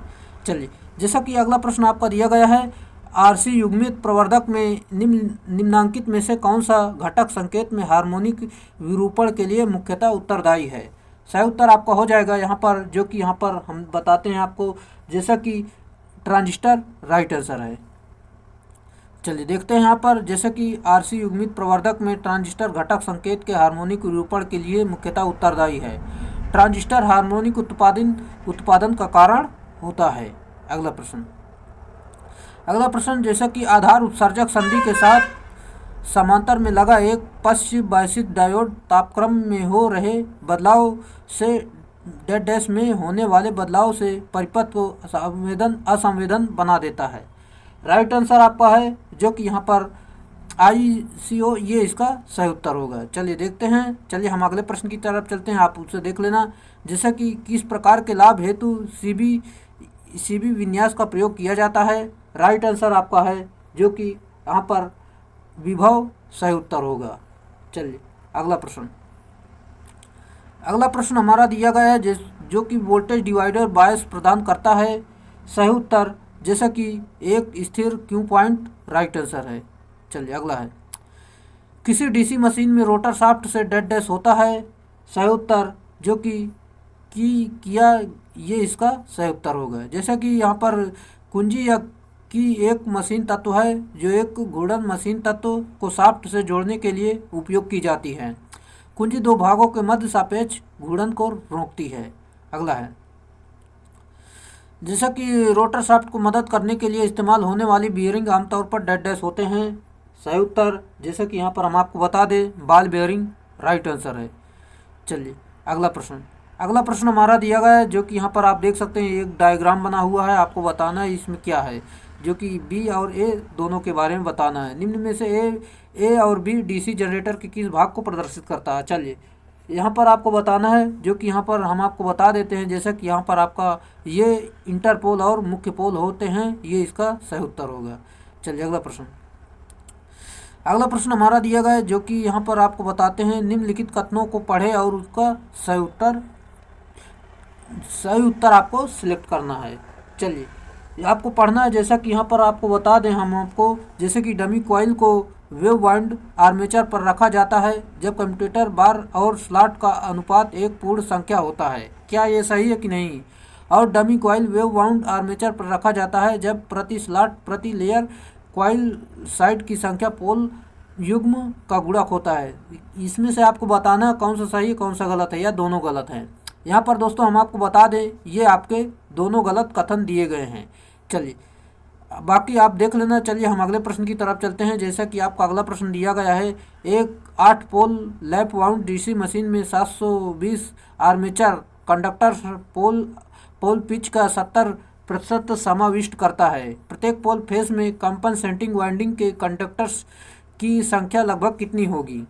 चलिए जैसा कि अगला प्रश्न आपका दिया गया है, RC युग्मित प्रवर्धक में निम्नांकित में से कौन सा घटक संकेत में हार्मोनिक विरूपण के लिए मुख्यतः उत्तरदायी है। सही उत्तर आपका हो जाएगा यहाँ पर, जो कि यहाँ पर हम बताते हैं आपको, जैसा कि ट्रांजिस्टर राइट आंसर है। चलिए देखते हैं यहाँ पर, जैसे कि RC युग्मित प्रवर्धक में ट्रांजिस्टर घटक संकेत के हार्मोनिक विरूपण के लिए मुख्यतः उत्तरदायी है। ट्रांजिस्टर हार्मोनिक उत्पादन का कारण होता है। अगला प्रश्न जैसा कि आधार उत्सर्जक संधि के साथ समांतर में लगा एक पश्च बायसित डायोड तापक्रम में हो रहे बदलाव से डेड डैश में होने वाले बदलाव से परिपथ को असंवेदन बना देता है। राइट आंसर आपका है, जो कि यहाँ पर ICO, ये इसका सही उत्तर होगा। चलिए देखते हैं। चलिए हम अगले प्रश्न की तरफ चलते हैं, आप उससे देख लेना। जैसा कि किस प्रकार के लाभ हेतु CB विन्यास का प्रयोग किया जाता है। राइट आंसर आपका है, जो कि यहाँ पर विभव सही उत्तर होगा। चलिए अगला प्रश्न। अगला प्रश्न हमारा दिया गया है जो कि वोल्टेज डिवाइडर बायस प्रदान करता है। सही उत्तर जैसा कि एक स्थिर क्यू पॉइंट राइट आंसर है। चलिए अगला है, किसी डीसी मशीन में रोटर शाफ्ट से डेड डैश होता है। सही उत्तर जो कि किया, ये इसका सही उत्तर होगा। जैसा कि यहाँ पर कुंजी या की एक मशीन तत्व है जो एक घूर्णन मशीन तत्व को शाफ्ट से जोड़ने के लिए उपयोग की जाती है। कुंजी दो भागों के मध्य सापेक्ष घूर्णन को रोकती है। अगला है, जैसा कि रोटर शाफ्ट को मदद करने के लिए इस्तेमाल होने वाली बियरिंग आमतौर पर डेड डैश होते हैं। सही उत्तर जैसा कि यहाँ पर हम आपको बता दें, बॉल बेयरिंग राइट आंसर है। चलिए अगला प्रश्न। अगला प्रश्न हमारा दिया गया है जो कि यहाँ पर आप देख सकते हैं, एक डायग्राम बना हुआ है, आपको बताना है इसमें क्या है, जो कि बी और ए दोनों के बारे में बताना है। निम्न में से ए और बी डीसी जनरेटर के किस भाग को प्रदर्शित करता है। चलिए यहाँ पर आपको बताना है, जो कि यहाँ पर हम आपको बता देते हैं। जैसा कि यहाँ पर आपका ये इंटरपोल और मुख्य पोल होते हैं, ये इसका सही उत्तर होगा। चलिए अगला प्रश्न। अगला प्रश्न हमारा दिया गया है जो कि यहाँ पर आपको बताते हैं, निम्नलिखित कथनों को पढ़े और उसका सही उत्तर आपको सिलेक्ट करना है। चलिए ये आपको पढ़ना है। जैसा कि यहाँ पर आपको बता दें हम आपको, जैसे कि डमी कॉइल को वेव वाइंड आर्मेचर पर रखा जाता है जब कम्यूटेटर बार और स्लॉट का अनुपात एक पूर्ण संख्या होता है। क्या ये सही है कि नहीं? और dummy coil wave wound armature पर रखा जाता है जब प्रति स्लॉट प्रति लेयर कॉइल साइड की संख्या पोल युग्म का गुणक होता है। इसमें से आपको बताना है कौन सा सही है कौन सा गलत है, या दोनों गलत हैं। यहाँ पर दोस्तों हम आपको बता दें, ये आपके दोनों गलत कथन दिए गए हैं। चलिए बाकी आप देख लेना। चलिए हम अगले प्रश्न की तरफ चलते हैं। जैसा कि आपका अगला प्रश्न दिया गया है, एक 8 पोल लैप वाउंड डीसी मशीन में 720 आर्मेचर कंडक्टर पोल पिच का 70% समाविष्ट करता है। प्रत्येक पोल फेस में कंपनसेटिंग वाइंडिंग के कंडक्टर्स की संख्या लगभग कितनी होगी।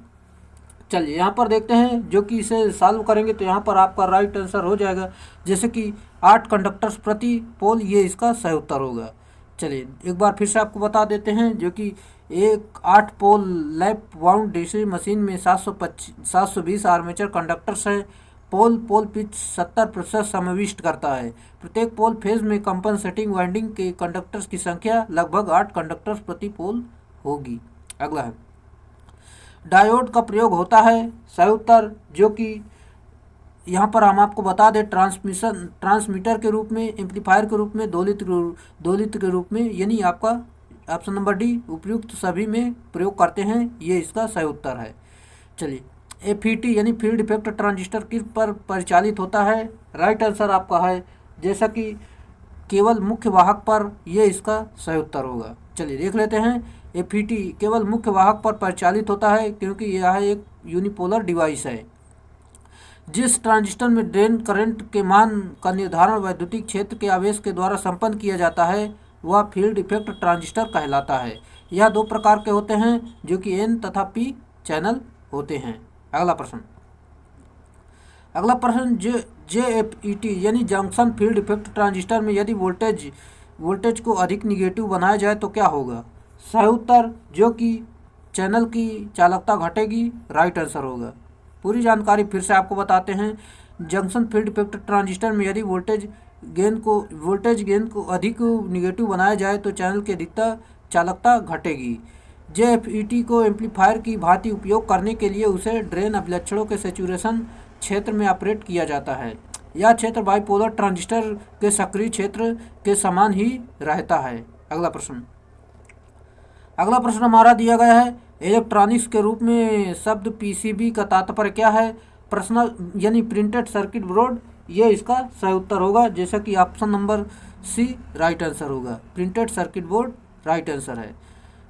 चलिए यहाँ पर देखते हैं, जो कि इसे सॉल्व करेंगे तो यहाँ पर आपका राइट आंसर हो जाएगा। जैसे कि 8 कंडक्टर्स प्रति पोल, ये इसका सही उत्तर होगा। चलिए एक बार फिर से आपको बता देते हैं, जो कि एक 8 पोल लैप वाउंड डीसी मशीन में 720 आर्मेचर कंडक्टर्स है। पोल पिच 70% समाविष्ट करता है। प्रत्येक पोल फेज में कंपनसेटिंग वाइंडिंग के कंडक्टर्स की संख्या लगभग 8 कंडक्टर्स प्रति पोल होगी। अगला है, डायोड का प्रयोग होता है। सही उत्तर जो कि यहाँ पर हम आपको बता दें, ट्रांसमीटर के रूप में, एम्पलीफायर के रूप में, दोलित्र के रूप में, यानी आपका ऑप्शन नंबर डी उपयुक्त सभी में प्रयोग करते हैं, ये इसका सही उत्तर है। चलिए एफईटी यानी फील्ड इफेक्ट ट्रांजिस्टर किस पर परिचालित होता है। राइट आंसर आपका है जैसा कि केवल मुख्य वाहक पर, यह इसका सही उत्तर होगा। चलिए देख लेते हैं। एफईटी केवल मुख्य वाहक पर परिचालित होता है क्योंकि यह एक यूनिपोलर डिवाइस है। जिस ट्रांजिस्टर में ड्रेन करंट के मान का निर्धारण वैद्युतिक क्षेत्र के आवेश के द्वारा संपन्न किया जाता है, वह फील्ड इफेक्ट ट्रांजिस्टर कहलाता है। यह 2 प्रकार के होते हैं, जो कि एन तथा पी चैनल होते हैं। अगला प्रश्न JFET यानी जंक्शन फील्ड इफेक्ट ट्रांजिस्टर में यदि वोल्टेज को अधिक निगेटिव बनाया जाए तो क्या होगा। सही उत्तर जो कि चैनल की चालकता घटेगी, राइट आंसर होगा। पूरी जानकारी फिर से आपको बताते हैं। जंक्शन फील्ड इफेक्ट ट्रांजिस्टर में यदि वोल्टेज गेन को अधिक निगेटिव बनाया जाए तो चैनल की अधिकता चालकता घटेगी। JFET को एम्पलीफायर की भांति उपयोग करने के लिए उसे ड्रेन अभिलक्षणों के सैचुरेशन क्षेत्र में ऑपरेट किया जाता है। यह क्षेत्र बाइपोलर ट्रांजिस्टर के सक्रिय क्षेत्र के समान ही रहता है। अगला प्रश्न हमारा दिया गया है, इलेक्ट्रॉनिक्स के रूप में शब्द पीसीबी का तात्पर्य क्या है। पर्सनल यानी प्रिंटेड सर्किट बोर्ड, ये इसका सही उत्तर होगा। जैसा कि option number C right answer होगा, printed circuit board right answer है।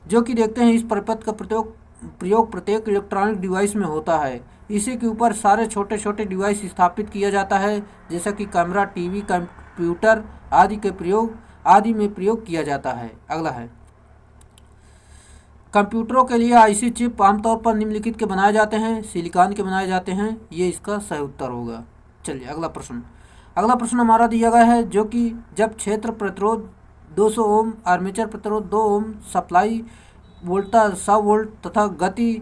जो कि देखते हैं, इस परिपथ का प्रयोग प्रत्येक इलेक्ट्रॉनिक डिवाइस में होता है। इसी के ऊपर सारे छोटे छोटे डिवाइस स्थापित किया जाता है, जैसा कि कैमरा, टीवी, कंप्यूटर आदि में प्रयोग किया जाता है। अगला है, कंप्यूटरों के लिए आईसी चिप आमतौर पर निम्नलिखित के बनाए जाते हैं, सिलिकॉन के बनाए जाते हैं, ये इसका सही उत्तर होगा। चलिए अगला प्रश्न हमारा दिया गया है, जो कि जब क्षेत्र प्रतिरोध 200 ओम, आर्मेचर प्रतिरोध 2 ओम, सप्लाई वोल्टेज 100 वोल्ट तथा गति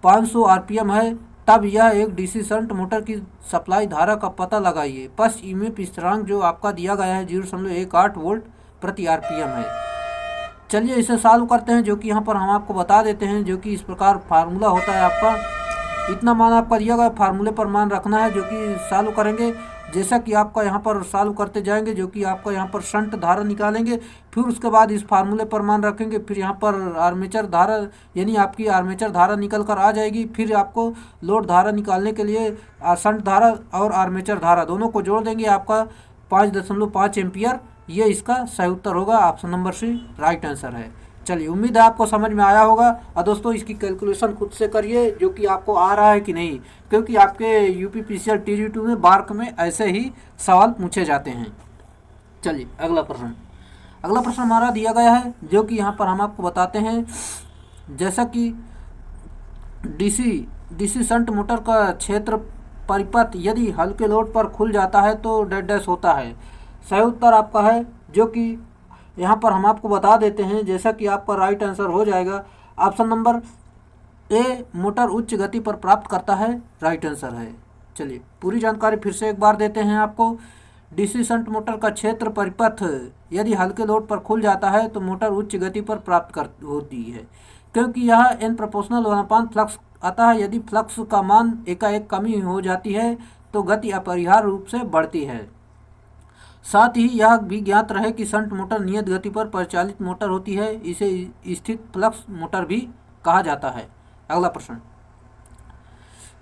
500 आरपीएम है, तब यह एक डीसी शंट मोटर की सप्लाई धारा का पता लगाइए। बस ईएमएफ स्थिरांक जो आपका दिया गया है 0.18 वोल्ट प्रति आरपीएम है। चलिए इसे सॉल्व करते हैं, जो कि यहाँ पर हम आपको बता देते हैं, जो कि इस प्रकार फार्मूला होता है आपका। इतना मान आपका दिया गया, फार्मूले पर मान रखना है, जो कि सॉल्व करेंगे। जैसा कि आपका यहाँ पर सॉल्व करते जाएंगे, जो कि आपका यहाँ पर शंट धारा निकालेंगे, फिर उसके बाद इस फार्मूले पर मान रखेंगे, फिर यहाँ पर आर्मेचर धारा यानी आपकी आर्मेचर धारा निकल कर आ जाएगी। फिर आपको लोड धारा निकालने के लिए शंट धारा और आर्मेचर धारा दोनों को जोड़ देंगे, आपका 5.5 एम्पियर। ये इसका सही उत्तर होगा। Option number C right answer है। चलिए उम्मीद है आपको समझ में आया होगा। और दोस्तों इसकी कैलकुलेशन खुद से करिए, जो कि आपको आ रहा है कि नहीं, क्योंकि आपके यूपीपीसीएल TG2 में बार्क में ऐसे ही सवाल पूछे जाते हैं। चलिए अगला प्रश्न हमारा दिया गया है, जो कि यहाँ पर हम आपको बताते हैं। जैसा कि डीसी शंट मोटर का क्षेत्र परिपथ यदि हल्के लोड पर खुल जाता है तो डैश होता है। सही उत्तर आपका है, जो कि यहाँ पर हम आपको बता देते हैं। जैसा कि आपका राइट आंसर हो जाएगा ऑप्शन नंबर ए, मोटर उच्च गति पर प्राप्त करता है, राइट आंसर है। चलिए पूरी जानकारी फिर से एक बार देते हैं आपको। डीसी शंट मोटर का क्षेत्र परिपथ यदि हल्के लोड पर खुल जाता है तो मोटर उच्च गति पर प्राप्त होती है, क्योंकि यह n प्रोपोर्शनल 1/, फ्लक्स आता है। यदि फ्लक्स का मान एकाएक कमी हो जाती है तो गति अपरिहार्य रूप से बढ़ती है। साथ ही यह भी ज्ञात रहे कि शंट मोटर नियत गति पर परिचालित मोटर होती है, इसे स्थिर फ्लक्स मोटर भी कहा जाता है। अगला प्रश्न,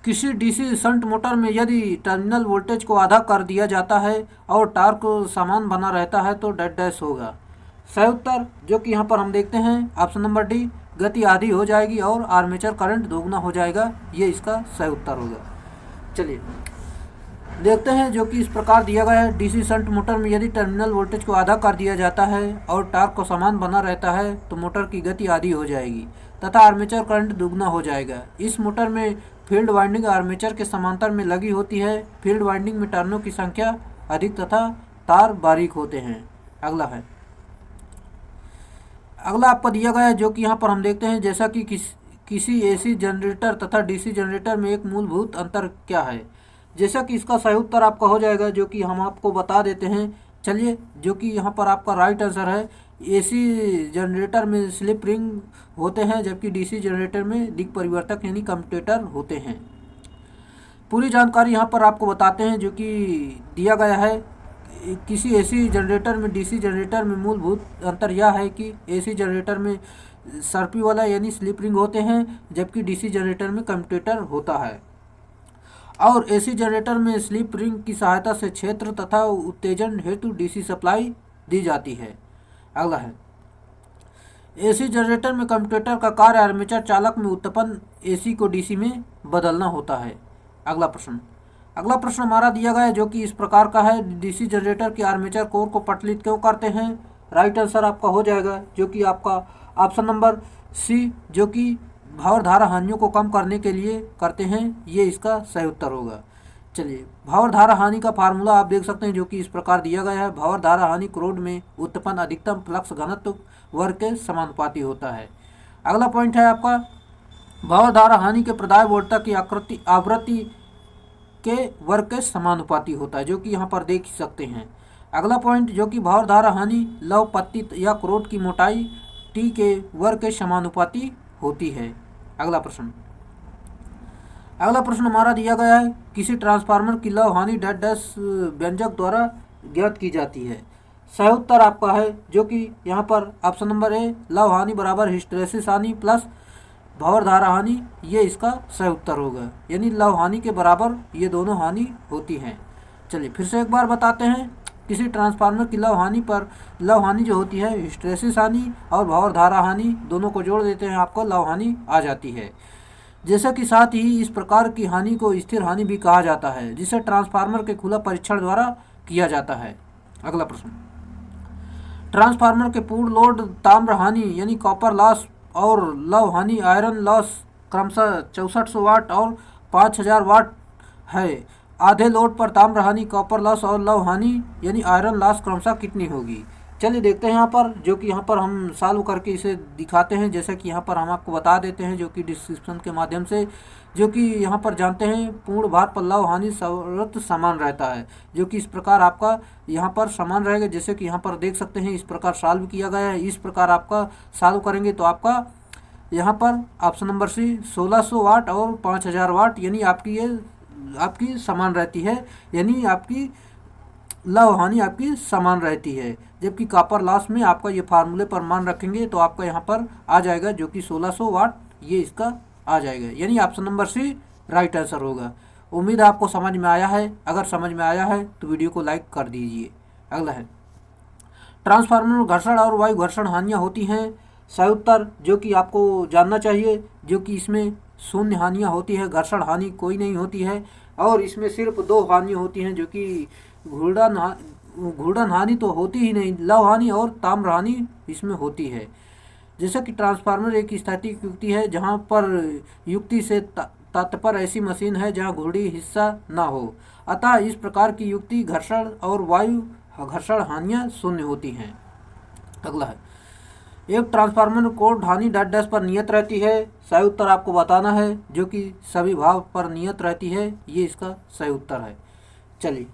किसी डीसी शंट मोटर में यदि टर्मिनल वोल्टेज को आधा कर दिया जाता है और टार्क समान बना रहता है तो डैश होगा। सही उत्तर, जो कि यहाँ पर हम देखते हैं ऑप्शन नंबर डी, गति आधी हो जाएगी और आर्मेचर करंट दोगुना हो जाएगा। ये इसका सही उत्तर होगा। चलिए देखते हैं, जो कि इस प्रकार दिया गया है। डीसी शंट मोटर में यदि टर्मिनल वोल्टेज को आधा कर दिया जाता है और टार्क को समान बना रहता है तो मोटर की गति आधी हो जाएगी तथा आर्मेचर करंट दुगना हो जाएगा। इस मोटर में फील्ड वाइंडिंग आर्मेचर के समांतर में लगी होती है। फील्ड वाइंडिंग में टर्नों की संख्या अधिक तथा तार बारीक होते हैं। अगला आपको दिया गया है, जो कि यहाँ पर हम देखते हैं। जैसा कि किसी एसी जनरेटर तथा डीसी जनरेटर में एक मूलभूत अंतर क्या है। जैसा कि इसका सही उत्तर आपका हो जाएगा, जो कि हम आपको बता देते हैं। चलिए, जो कि यहाँ पर आपका राइट आंसर है। एसी जनरेटर में स्लिप रिंग होते हैं, जबकि डीसी जनरेटर में दिक् परिवर्तक यानी कम्यूटेटर होते हैं। पूरी जानकारी यहाँ पर आपको बताते हैं, जो कि दिया गया है। किसी एसी जनरेटर में डीसी जनरेटर में मूलभूत अंतर यह है कि एसी जनरेटर में सर्पी वाला यानी स्लिप रिंग होते हैं, जबकि डीसी जनरेटर में कम्यूटेटर होता है। और एसी जनरेटर में स्लिप रिंग की सहायता से क्षेत्र तथा उत्तेजन हेतु डीसी सप्लाई दी जाती है। अगला है, एसी जनरेटर में कम्यूटेटर का कार्य आर्मेचर चालक में उत्पन्न एसी को डीसी में बदलना होता है। अगला प्रश्न हमारा दिया गया है, जो कि इस प्रकार का है। डीसी जनरेटर के आर्मेचर कोर को पटलित क्यों करते हैं। राइट आंसर आपका हो जाएगा, जो कि आपका ऑप्शन नंबर सी, जो कि भावर धारा हानियों को कम करने के लिए करते हैं। ये इसका सही उत्तर होगा। चलिए, भावर धारा हानि का फार्मूला आप देख सकते हैं, जो कि इस प्रकार दिया गया है। भावर धारा हानि क्रोड में उत्पन्न अधिकतम फ्लक्स घनत्व वर्ग के समानुपाती होता है। अगला पॉइंट है आपका, भावर धारा हानि के प्रदाय वोल्टता की आवृत्ति के वर्ग के समानुपाती होता है, जो कि यहाँ पर देख सकते हैं। अगला पॉइंट, जो कि भावर धारा हानि लव पत्ती या क्रोड की मोटाई टी के वर्ग के समानुपाती होती है। अगला प्रश्न हमारा दिया गया है, किसी ट्रांसफार्मर की लव हानि डैश व्यंजक द्वारा ज्ञात की जाती है। सही उत्तर आपका है, जो कि यहाँ पर ऑप्शन नंबर ए, लव हानि बराबर हिस्टैरिसीस हानि प्लस भावर धारा हानि। ये इसका सही उत्तर होगा, यानी लव हानि के बराबर ये दोनों हानि होती हैं। चलिए फिर से एक बार बताते हैं, किसी ट्रांसफार्मर की लव हानि जो होती है हिस्टैरिसीस हानि और भावर धारा हानि दोनों को जोड़ देते हैं, आपको लव हानि आ जाती है। जैसा कि साथ ही इस प्रकार की हानि को स्थिर हानि भी कहा जाता है, जिसे ट्रांसफार्मर के खुला परीक्षण द्वारा किया जाता है। अगला प्रश्न, ट्रांसफार्मर के पूर्ण लोड ताम्र हानि यानी कॉपर लॉस और लव हानि आयरन लॉस क्रमशः 6400 वाट और 5000 वाट है। आधे लोड पर ताम्र हानि, कॉपर लॉस और लव हानि यानी आयरन लॉस क्रमशः कितनी होगी। चलिए देखते हैं यहाँ पर, जो कि यहाँ पर हम सॉल्व करके इसे दिखाते हैं। जैसा कि यहाँ पर हम आपको बता देते हैं, जो कि डिस्क्रिप्शन के माध्यम से, जो कि यहाँ पर जानते हैं पूर्ण भार पल्लव हानि सर्वत्र समान रहता है, जो कि इस प्रकार आपका यहाँ पर समान रहेगा। जैसे कि यहाँ पर देख सकते हैं इस प्रकार सॉल्व किया गया है। इस प्रकार आपका सॉल्व करेंगे तो आपका यहाँ पर ऑप्शन नंबर सी 1600 वाट और 5000 वाट, यानी आपकी ये आपकी समान रहती है, यानी आपकी लव हानि आपकी समान रहती है। जबकि कॉपर लॉस में आपका ये फार्मूले पर मान रखेंगे तो आपका यहाँ पर आ जाएगा, जो कि 1600 वाट ये इसका आ जाएगा, यानी option number C right answer होगा। उम्मीद है आपको समझ में आया है। अगर समझ में आया है तो वीडियो को लाइक कर दीजिए। अगला है, ट्रांसफार्मर में घर्षण और वायु घर्षण हानियाँ होती हैं। सही उत्तर जो कि आपको जानना चाहिए, जो कि इसमें शून्य हानियाँ होती है, घर्षण हानि कोई नहीं होती है। और इसमें सिर्फ 2 हानियाँ होती हैं, जो कि घूर्णन हानि तो होती ही नहीं, लव हानि और ताम्र हानि इसमें होती है। जैसा कि ट्रांसफार्मर एक स्थैतिक युक्ति है, जहाँ पर युक्ति से तात्पर्य ऐसी मशीन है जहाँ घूर्णी हिस्सा ना हो। अतः इस प्रकार की युक्ति घर्षण और वायु घर्षण हानियाँ शून्य होती हैं। अगला है, एक ट्रांसफार्मर को हानि डैश डैश पर नियत रहती है। सही उत्तर आपको बताना है, जो कि सभी भाव पर नियत रहती है, ये इसका सही उत्तर है। चलिए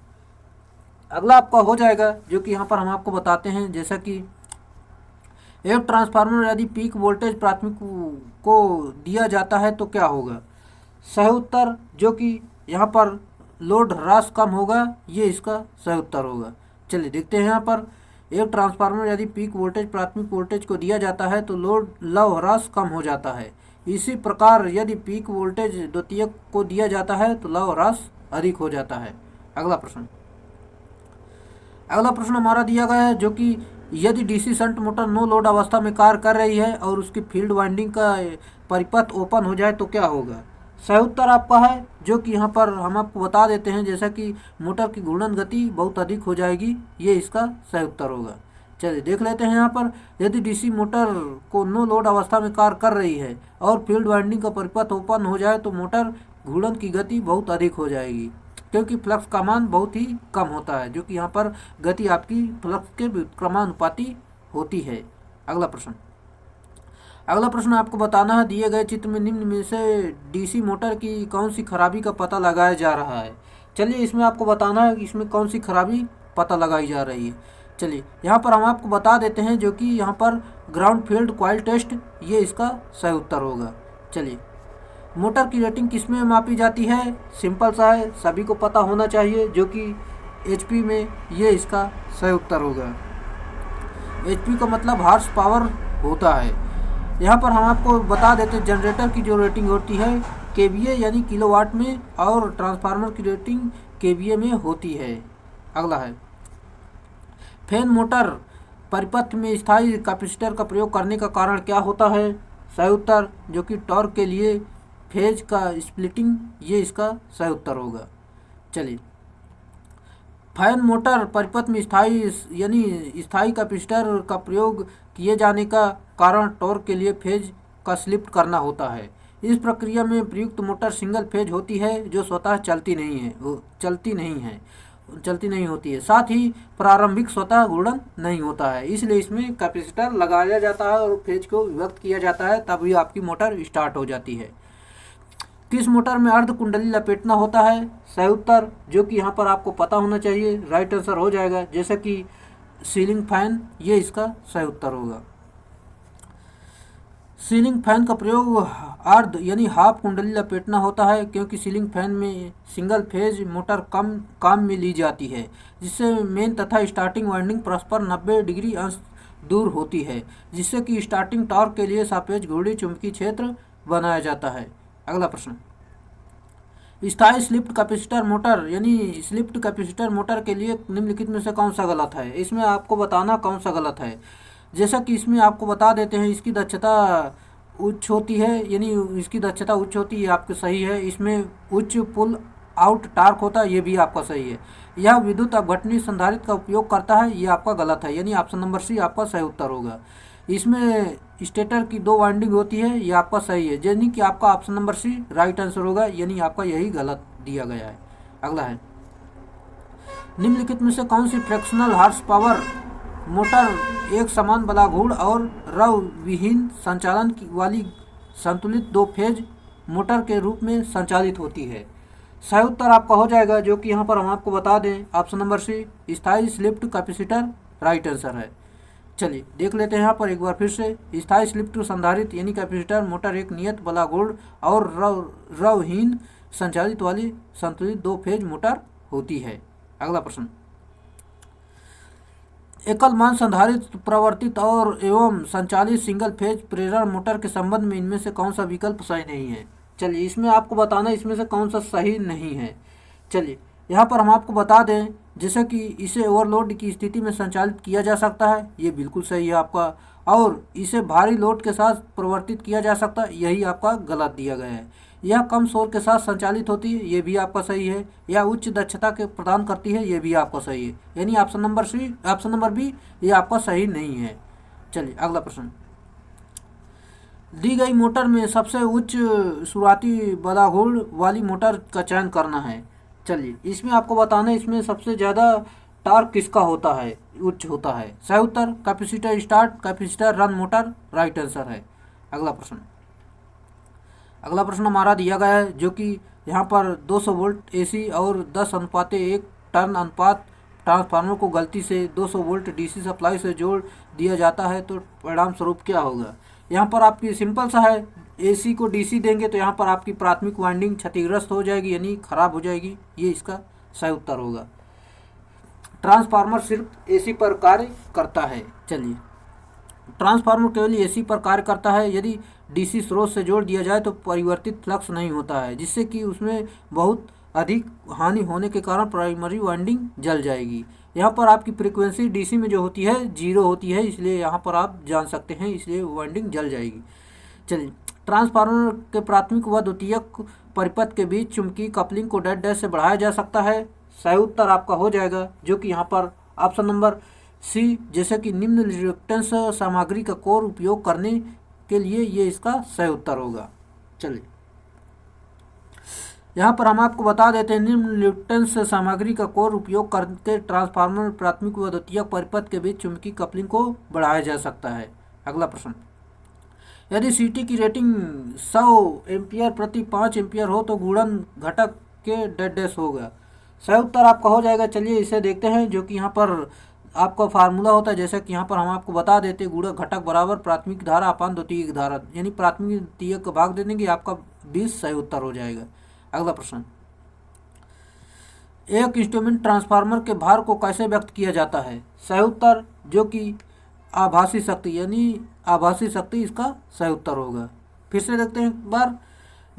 अगला आपका हो जाएगा, जो कि यहाँ पर हम आपको बताते हैं। जैसा कि एक ट्रांसफार्मर यदि पीक वोल्टेज प्राथमिक को दिया जाता है तो क्या होगा। सही उत्तर जो कि यहाँ पर लोड ह्रास कम होगा, ये इसका सही उत्तर होगा। चलिए देखते हैं यहाँ पर, एक ट्रांसफार्मर यदि पीक वोल्टेज प्राथमिक वोल्टेज को दिया जाता है तो लोड लव ह्रास कम हो जाता है। इसी प्रकार यदि पीक वोल्टेज द्वितीयक को दिया जाता है तो लव ह्रास अधिक हो जाता है। अगला प्रश्न हमारा दिया गया है, जो कि यदि DC shunt motor no load अवस्था में कार्य कर रही है और उसकी फील्ड वाइंडिंग का परिपथ ओपन हो जाए तो क्या होगा। सही उत्तर आपका है, जो कि यहाँ पर हम आपको बता देते हैं। जैसा कि मोटर की घूर्णन गति बहुत अधिक हो जाएगी, ये इसका सही उत्तर होगा। चलिए देख लेते हैं यहाँ पर, यदि डीसी मोटर को नो लोड अवस्था में कार्य कर रही है और फील्ड वाइंडिंग का परिपथ ओपन हो जाए तो मोटर घूर्णन की गति बहुत अधिक हो जाएगी, क्योंकि फ्लक्स का मान बहुत ही कम होता है, जो कि यहाँ पर गति आपकी फ्लक्स के व्युत्क्रमानुपाती होती है। अगला प्रश्न आपको बताना है, दिए गए चित्र में निम्न में से डीसी मोटर की कौन सी खराबी का पता लगाया जा रहा है। चलिए इसमें आपको बताना है कि इसमें कौन सी खराबी पता लगाई जा रही है। चलिए यहाँ पर हम आपको बता देते हैं, जो कि यहाँ पर ग्राउंड फील्ड कॉइल टेस्ट, ये इसका सही उत्तर होगा। चलिए, मोटर की रेटिंग किस में मापी जाती है। सिंपल सा है, सभी को पता होना चाहिए, जो कि एचपी में, ये इसका सही उत्तर होगा। एचपी का मतलब हार्स पावर होता है। यहाँ पर हम आपको बता देते हैं, जनरेटर की जो रेटिंग होती है केवीए यानी किलोवाट में, और ट्रांसफार्मर की रेटिंग केवीए में होती है। अगला है, फैन मोटर परिपथ में स्थायी कैपेसिटर का प्रयोग करने का कारण क्या होता है। सही उत्तर जो कि टॉर्क के लिए फेज का स्प्लिटिंग, ये इसका सही उत्तर होगा। चलिए, फैन मोटर परिपथ में स्थायी कैपेसिटर का प्रयोग किए जाने का कारण टॉर्क के लिए फेज का स्लिप करना होता है। इस प्रक्रिया में प्रयुक्त मोटर सिंगल फेज होती है, जो स्वतः चलती नहीं होती है। साथ ही प्रारंभिक स्वतः घूर्णन नहीं होता है, इसलिए इसमें कैपेसिटर लगाया जाता है और फेज को विभक्त किया जाता है, तभी आपकी मोटर स्टार्ट हो जाती है। किस मोटर में अर्ध कुंडली लपेटना होता है। सही उत्तर जो कि यहाँ पर आपको पता होना चाहिए, राइट आंसर हो जाएगा। जैसे कि सीलिंग फैन, ये इसका सही उत्तर होगा। सीलिंग फैन का प्रयोग अर्ध यानी हाफ कुंडली लपेटना होता है, क्योंकि सीलिंग फैन में सिंगल फेज मोटर कम काम में ली जाती है, जिससे मेन तथा स्टार्टिंग वाइंडिंग परस्पर 90 डिग्री अंश दूर होती है, जिससे कि स्टार्टिंग टॉर्क के लिए सापेक्ष घूर्णी चुंबकीय क्षेत्र बनाया जाता है। अगला प्रश्न, स्थायी स्लिप्ड कैपेसिटर मोटर यानी स्लिप्ड कैपेसिटर मोटर के लिए निम्नलिखित में से कौन सा गलत है। इसमें आपको बताना कौन सा गलत है। जैसा कि इसमें आपको बता देते हैं, इसकी दक्षता उच्च होती है, यानी इसकी दक्षता उच्च होती है, आपको सही है। इसमें उच्च पुल आउट टार्क होता है, ये भी आपका सही है। यह विद्युत अपघटनी संधारित्र का उपयोग करता है, ये आपका गलत है, यानी ऑप्शन नंबर सी आपका सही उत्तर होगा। इसमें स्टेटर की 2 वाइंडिंग होती है, ये आपका सही है, यानी कि आपका option number C right answer होगा, यानी आपका यही गलत दिया गया है। अगला है, निम्नलिखित में से कौन सी फ्रैक्शनल हार्स पावर मोटर एक समान बलाघूर्ण और रव विहीन संचालन वाली संतुलित दो फेज मोटर के रूप में संचालित होती है। सही उत्तर आपका हो जाएगा, जो कि यहाँ पर हम आपको बता दें, ऑप्शन नंबर सी स्थायी स्लिप्ड कैपेसिटर राइट आंसर है। चलिए देख लेते हैं यहाँ पर एक बार फिर से। स्थायी स्लिप्ड संधारित्र यानी कैपेसिटर मोटर एक नियत बलाघूर्ण और रवहीन संचालित वाली संतुलित दो फेज मोटर होती है। अगला प्रश्न, एकल मान संधारित्र प्रवर्तित और एवं संचालित सिंगल फेज प्रेरण मोटर के संबंध में इनमें से कौन सा विकल्प सही नहीं है। चलिए इसमें आपको बताना इसमें से कौन सा सही नहीं है। चलिए यहाँ पर हम आपको बता दें, जैसे कि इसे ओवरलोड की स्थिति में संचालित किया जा सकता है, ये बिल्कुल सही है आपका, और इसे भारी लोड के साथ प्रवर्तित किया जा सकता है, यही आपका गलत दिया गया है। यह कम शोर के साथ संचालित होती है, ये भी आपका सही है। यह उच्च दक्षता के प्रदान करती है, ये भी आपका सही है। यानी ऑप्शन नंबर बी ये आपका सही नहीं है। चलिए अगला प्रश्न, दी गई मोटर में सबसे उच्च शुरुआती बलाघूर्ण वाली मोटर का चयन करना है। चलिए इसमें आपको बताना है इसमें सबसे ज़्यादा टॉर्क किसका होता है, उच्च होता है। सही उत्तर capacitor start capacitor run motor right answer है। अगला प्रश्न हमारा दिया गया है, जो कि यहाँ पर 200 वोल्ट एसी और 10:1 टर्न अनुपात ट्रांसफार्मर को गलती से 200 वोल्ट डीसी सप्लाई से जोड़ दिया जाता है, तो परिणाम स्वरूप क्या होगा। यहाँ पर आपकी सिंपल सा है, एसी को डीसी देंगे तो यहाँ पर आपकी प्राथमिक वाइंडिंग क्षतिग्रस्त हो जाएगी यानी खराब हो जाएगी, ये इसका सही उत्तर होगा। ट्रांसफार्मर सिर्फ एसी पर कार्य करता है। चलिए ट्रांसफार्मर केवल एसी पर कार्य करता है, यदि डीसी स्रोत से जोड़ दिया जाए तो परिवर्तित फ्लक्स नहीं होता है, जिससे कि उसमें बहुत अधिक हानि होने के कारण प्राइमरी वाइंडिंग जल जाएगी। यहाँ पर आपकी फ्रीक्वेंसी डीसी में जो होती है 0 होती है, इसलिए यहाँ पर आप जान सकते हैं, इसलिए वाइंडिंग जल जाएगी। चलिए ट्रांसफार्मर के प्राथमिक व द्वितीयक परिपथ के बीच चुंबकीय कपलिंग को डेड डैश से बढ़ाया जा सकता है। सही उत्तर आपका हो जाएगा, जो कि यहाँ पर ऑप्शन नंबर सी, जैसे कि निम्न रिएक्टेंस सामग्री का कोर उपयोग करने के लिए, ये इसका सही उत्तर होगा। चलिए यहाँ पर हम आपको बता देते हैं, निम्न रिएक्टेंस सामग्री का कोर उपयोग करके ट्रांसफार्मर प्राथमिक व द्वितीयक परिपथ के बीच चुंबकीय कपलिंग को बढ़ाया जा सकता है। अगला प्रश्न, यदि सीटी की रेटिंग 100 एम्पियर प्रति 5 एम्पियर हो तो गुणन घटक के डेड डैश होगा। सही उत्तर आपका हो जाएगा। चलिए इसे देखते हैं, जो कि यहाँ पर आपका फार्मूला होता है, जैसे कि यहाँ पर हम आपको बता देते, गुणक घटक बराबर प्राथमिक धारा अपान द्वितीयक धारा, यानी प्राथमिक द्वितीयक का भाग दे देंगे, आपका 20 सही उत्तर हो जाएगा। अगला प्रश्न, एक इंस्ट्रूमेंट ट्रांसफार्मर के भार को कैसे व्यक्त किया जाता है। सही उत्तर, जो कि आभासी शक्ति, यानी आभासी शक्ति इसका सही उत्तर होगा। फिर से देखते हैं एक बार,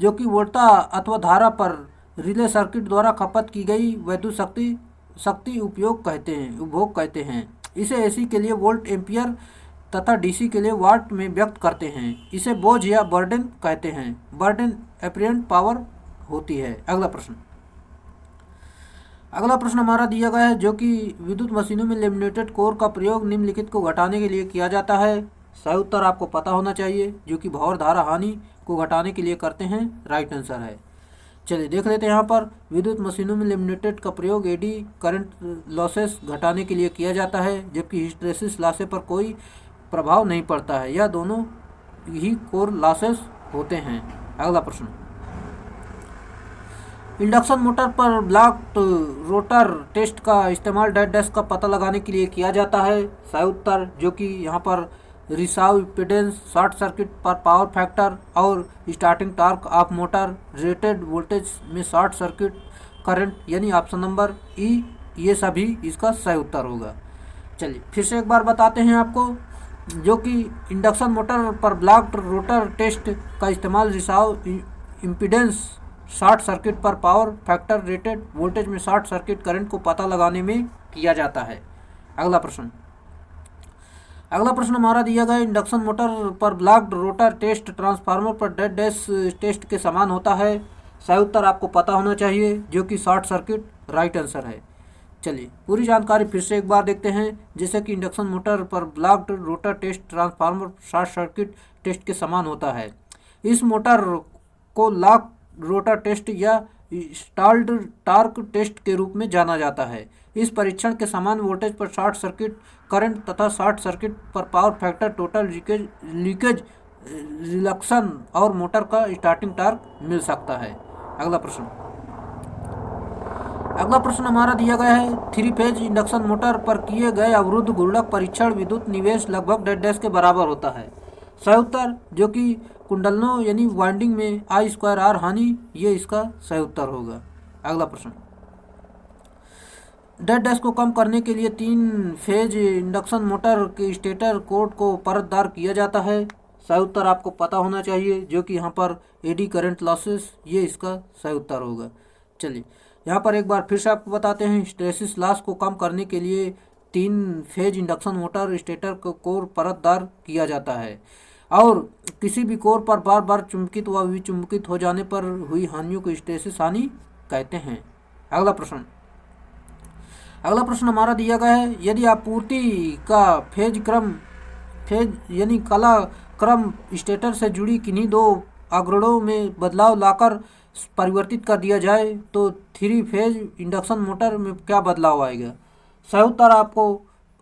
जो कि वोल्टा अथवा धारा पर रिले सर्किट द्वारा खपत की गई वैद्युत शक्ति उपभोग कहते हैं। इसे एसी के लिए वोल्ट एम्पियर तथा डीसी के लिए वाट में व्यक्त करते हैं। इसे बोझ या बर्डन कहते हैं। बर्डन एपरेंट पावर होती है। अगला प्रश्न हमारा दिया गया है, जो कि विद्युत मशीनों में लेमिनेटेड कोर का प्रयोग निम्नलिखित को घटाने के लिए किया जाता है। सही उत्तर आपको पता होना चाहिए, जो कि भंवर धारा हानि को घटाने के लिए करते हैं, राइट आंसर है। चलिए देख लेते हैं, यहाँ पर विद्युत मशीनों में लेमिनेटेड का प्रयोग एडी करंट लॉसेस घटाने के लिए किया जाता है, जबकि हिस्टैरिसीस लॉसेस पर कोई प्रभाव नहीं पड़ता है, यह दोनों ही कोर लॉसेस होते हैं। अगला प्रश्न, इंडक्शन मोटर पर ब्लॉक्ड रोटर टेस्ट का इस्तेमाल डेड डैश का पता लगाने के लिए किया जाता है। सही उत्तर, जो कि यहाँ पर रिसाव इम्पीडेंस, शॉर्ट सर्किट पर पावर फैक्टर और starting torque of motor, rated voltage में शॉर्ट सर्किट करंट, यानी ऑप्शन नंबर ई, ये सभी इसका सही उत्तर होगा। चलिए फिर से एक बार बताते हैं आपको, जो कि इंडक्शन मोटर पर ब्लॉक्ड रोटर टेस्ट का इस्तेमाल रिसाव इम्पीडेंस, शॉर्ट सर्किट पर पावर फैक्टर, रेटेड वोल्टेज में शॉर्ट सर्किट करंट को पता लगाने में किया जाता है। अगला प्रश्न हमारा दिया गया, इंडक्शन मोटर पर ब्लॉक्ड रोटर टेस्ट ट्रांसफार्मर पर डेड डैश टेस्ट के समान होता है। सही उत्तर आपको पता होना चाहिए, जो कि शॉर्ट सर्किट राइट आंसर है। चलिए पूरी जानकारी फिर से एक बार देखते हैं, जैसे कि इंडक्शन मोटर पर blocked rotor test transformer short circuit test के समान होता है। इस मोटर को लॉक रोटर टेस्ट या स्टॉल्ड टॉर्क टेस्ट के रूप में जाना जाता है। इस परीक्षण के समान वोल्टेज पर शॉर्ट सर्किट करंट तथा शॉर्ट सर्किट पर पावर फैक्टर, टोटल लीकेज रिलक्शन और मोटर का स्टार्टिंग टॉर्क मिल सकता है। अगला प्रश्न हमारा दिया गया है, 3 फेज इंडक्शन मोटर पर किए गए अवरुद्ध गुणक परीक्षण विद्युत निवेश लगभग डैश के बराबर होता है। सही उत्तर जो कि कुंडलों यानी वाइंडिंग में I2R हानि, ये इसका सही उत्तर होगा। अगला प्रश्न, डैश को कम करने के लिए 3 फेज इंडक्शन मोटर के स्टेटर कोर को परतदार किया जाता है। सही उत्तर आपको पता होना चाहिए जो कि यहाँ पर एडी करंट लॉसेस, ये इसका सही उत्तर होगा। चलिए यहाँ पर एक बार फिर से आपको बताते हैं, हिस्टैरिसीस लॉस को कम करने के लिए 3 फेज इंडक्शन मोटर स्टेटर को कोर परतदार किया जाता है और किसी भी कोर पर बार बार चुंबकित व विचुंबकित हो जाने पर हुई हानियों को हिस्टैरिसीस हानि कहते हैं। अगला प्रश्न हमारा दिया गया है, यदि आपूर्ति का फेज यानी कला क्रम स्टेटर से जुड़ी किन्हीं 2 अग्रणों में बदलाव लाकर परिवर्तित कर दिया जाए तो 3 फेज इंडक्शन मोटर में क्या बदलाव आएगा। सही उत्तर आपको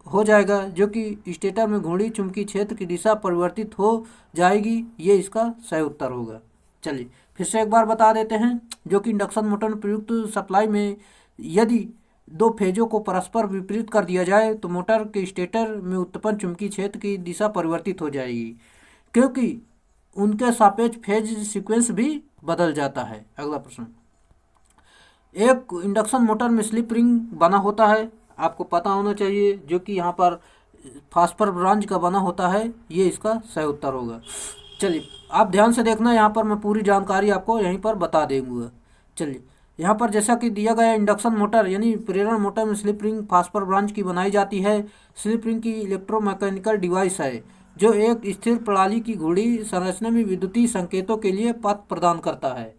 हो जाएगा जो कि स्टेटर में घूर्णी चुंबकीय क्षेत्र की दिशा परिवर्तित हो जाएगी, ये इसका सही उत्तर होगा। चलिए फिर से एक बार बता देते हैं, जो कि इंडक्शन मोटर में प्रयुक्त सप्लाई में यदि 2 फेजों को परस्पर विपरीत कर दिया जाए तो मोटर के स्टेटर में उत्पन्न चुंबकीय क्षेत्र की दिशा परिवर्तित हो जाएगी क्योंकि उनके सापेक्ष फेज सीक्वेंस भी बदल जाता है। अगला प्रश्न, एक इंडक्शन मोटर में स्लिप रिंग बना होता है, आपको पता होना चाहिए जो कि यहाँ पर फास्फर ब्रॉन्ज का बना होता है, ये इसका सही उत्तर होगा। चलिए आप ध्यान से देखना, यहाँ पर मैं पूरी जानकारी आपको यहीं पर बता दूंगा। चलिए यहाँ पर जैसा कि दिया गया, इंडक्शन मोटर यानी प्रेरण मोटर में स्लिप रिंग फास्फर ब्रॉन्ज की बनाई जाती है। स्लिप रिंग की इलेक्ट्रोमैकेनिकल डिवाइस है जो एक स्थिर प्रणाली की घूर्णी संरचना में विद्युतीय संकेतों के लिए पथ प्रदान करता है।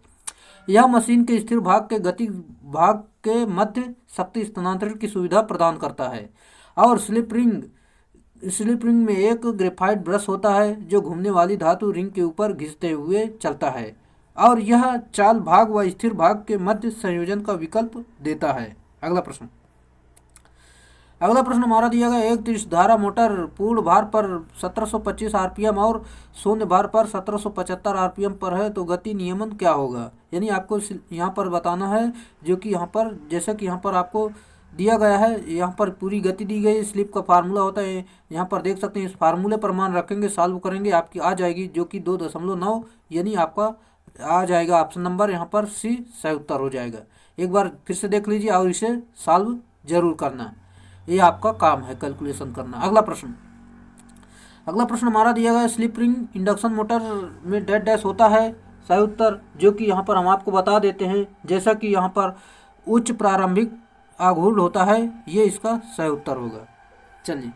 यह मशीन के स्थिर भाग के गति भाग के मध्य शक्ति स्थानांतरण की सुविधा प्रदान करता है और स्लिप रिंग में एक ग्रेफाइट ब्रश होता है जो घूमने वाली धातु रिंग के ऊपर घिसते हुए चलता है और यह चाल भाग व स्थिर भाग के मध्य संयोजन का विकल्प देता है। अगला प्रश्न हमारा दिया गया, एक त्रिश धारा मोटर पूर्ण भार पर 1725 आरपीएम और शून्य भार पर 1775 आरपीएम पर है तो गति नियमन क्या होगा। यानी आपको यहाँ पर बताना है जो कि यहाँ पर जैसा कि यहाँ पर आपको दिया गया है, यहाँ पर पूरी गति दी गई, स्लिप का फार्मूला होता है, यहाँ पर देख सकते हैं। इस फार्मूले पर मान रखेंगे, सॉल्व करेंगे, आपकी आ जाएगी जो कि 2.9, यानी आपका आ जाएगा ऑप्शन नंबर यहाँ पर सी सही उत्तर हो जाएगा। एक बार फिर से देख लीजिए और इसे सॉल्व जरूर करना, ये आपका काम है कैलकुलेशन करना। अगला प्रश्न हमारा दिया गया, स्लिप रिंग इंडक्शन मोटर में डैश होता है। सही उत्तर जो कि यहाँ पर हम आपको बता देते हैं, जैसा कि यहाँ पर उच्च प्रारंभिक आघूर्ण होता है, ये इसका सही उत्तर होगा। चलिए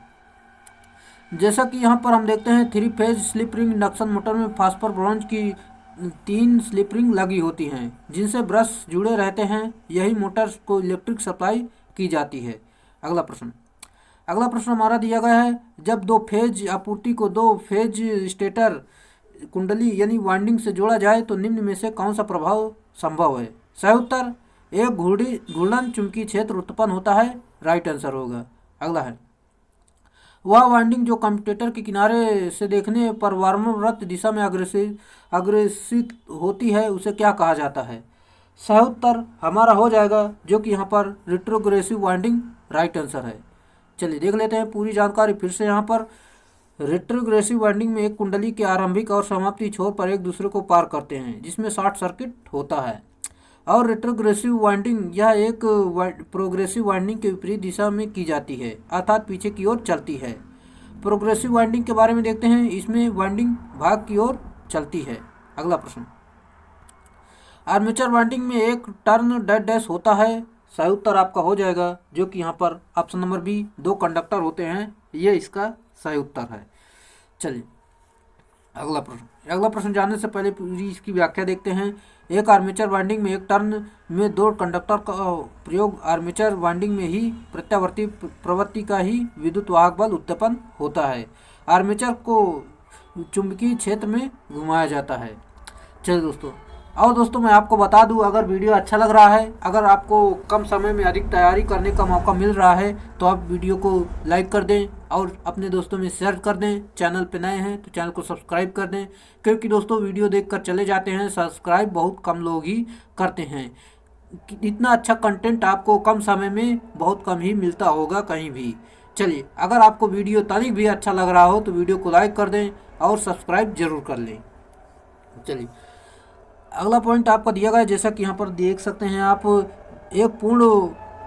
जैसा कि यहाँ पर हम देखते हैं, 3 phase slip ring induction motor में फास्फर ब्रॉन्ज की 3 स्लिप रिंग लगी होती हैं जिनसे ब्रश जुड़े रहते हैं, यही मोटर को इलेक्ट्रिक सप्लाई की जाती है। अगला प्रश्न हमारा दिया गया है, जब 2 फेज आपूर्ति को 2 फेज स्टेटर कुंडली यानी वाइंडिंग से जोड़ा जाए तो निम्न में से कौन सा प्रभाव संभव है। सही उत्तर, एक घूर्णन चुंबकीय क्षेत्र उत्पन्न होता है, राइट आंसर होगा। अगला है, वह वाइंडिंग जो कम्यूटेटर के किनारे से देखने पर वामाव्रत दिशा में अग्रेसित होती है उसे क्या कहा जाता है। सही उत्तर हमारा हो जाएगा जो कि यहाँ पर रिट्रोग्रेसिव वाइंडिंग राइट आंसर है। चलिए देख लेते हैं पूरी जानकारी फिर से। यहाँ पर रिट्रोग्रेसिव वाइंडिंग में एक कुंडली के आरंभिक और समाप्ति छोर पर एक दूसरे को पार करते हैं जिसमें शॉर्ट सर्किट होता है, और रिट्रोग्रेसिव वाइंडिंग यह एक प्रोग्रेसिव वाइंडिंग के विपरीत दिशा में की जाती है, अर्थात पीछे की ओर चलती है। प्रोग्रेसिव वाइंडिंग के बारे में देखते हैं, इसमें वाइंडिंग भाग की ओर चलती है। अगला प्रश्न, आर्मेचर वाइंडिंग में एक टर्न डैश होता है। सही उत्तर आपका हो जाएगा जो कि यहाँ पर ऑप्शन नंबर बी, 2 कंडक्टर होते हैं, ये इसका सही उत्तर है। चलिए अगला प्रश्न जानने से पहले पूरी इसकी व्याख्या देखते हैं। एक आर्मेचर वाइंडिंग में एक टर्न में 2 कंडक्टर का प्रयोग आर्मेचर वाइंडिंग में ही प्रत्यावर्ती प्रवृत्ति का ही विद्युत वाहक बल उत्पन्न होता है। आर्मेचर को चुंबकीय क्षेत्र में घुमाया जाता है। चलिए दोस्तों मैं आपको बता दूं, अगर वीडियो अच्छा लग रहा है, अगर आपको कम समय में अधिक तैयारी करने का मौका मिल रहा है तो आप वीडियो को लाइक कर दें और अपने दोस्तों में शेयर कर दें। चैनल पे नए हैं तो चैनल को सब्सक्राइब कर दें, क्योंकि दोस्तों वीडियो देखकर चले जाते हैं, सब्सक्राइब बहुत कम लोग ही करते हैं। इतना अच्छा कंटेंट आपको कम समय में बहुत कम ही मिलता होगा कहीं भी। चलिए, अगर आपको वीडियो तनिक भी अच्छा लग रहा हो तो वीडियो को लाइक कर दें और सब्सक्राइब जरूर कर लें। चलिए, अगला पॉइंट आपका दिया गया है, जैसा कि यहाँ पर देख सकते हैं आप, एक पूर्ण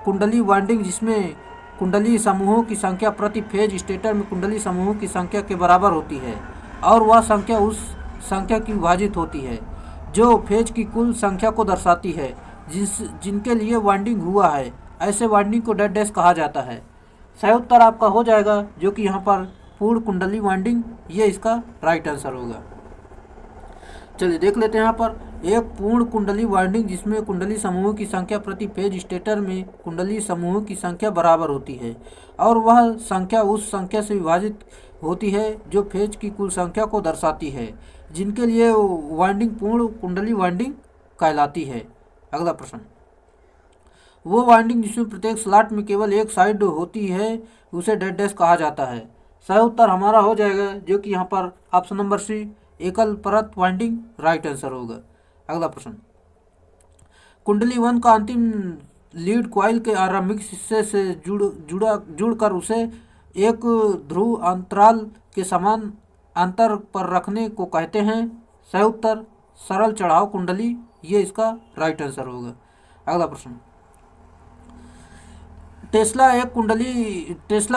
कुंडली वाइंडिंग जिसमें कुंडली समूहों की संख्या प्रति फेज स्टेटर में कुंडली समूहों की संख्या के बराबर होती है और वह संख्या उस संख्या की विभाजित होती है जो फेज की कुल संख्या को दर्शाती है जिनके लिए वाइंडिंग हुआ है। ऐसे वाइंडिंग को डेड डैश कहा जाता है। सही उत्तर आपका हो जाएगा, जो कि यहाँ पर पूर्ण कुंडली वाइंडिंग, ये इसका राइट आंसर होगा। चलिए देख लेते हैं यहाँ पर, एक पूर्ण कुंडली वाइंडिंग जिसमें कुंडली समूहों की संख्या प्रति फेज स्टेटर में कुंडली समूहों की संख्या बराबर होती है और वह संख्या उस संख्या से विभाजित होती है जो फेज की कुल संख्या को दर्शाती है, जिनके लिए वाइंडिंग पूर्ण कुंडली वाइंडिंग कहलाती है। अगला प्रश्न, वो वाइंडिंग जिसमें प्रत्येक स्लॉट में केवल एक साइड होती है उसे डेड डैश कहा जाता है। सही उत्तर हमारा हो जाएगा, जो कि यहाँ पर ऑप्शन नंबर सी, एकल परत वाइंडिंग राइट आंसर होगा। अगला प्रश्न, कुंडली 1 का अंतिम लीड कॉइल के आरंभिक हिस्से से जुड़कर उसे एक ध्रुव अंतराल के समान अंतर पर रखने को कहते हैं। सही उत्तर सरल चढ़ाव कुंडली, ये इसका राइट आंसर होगा। अगला प्रश्न, टेस्ला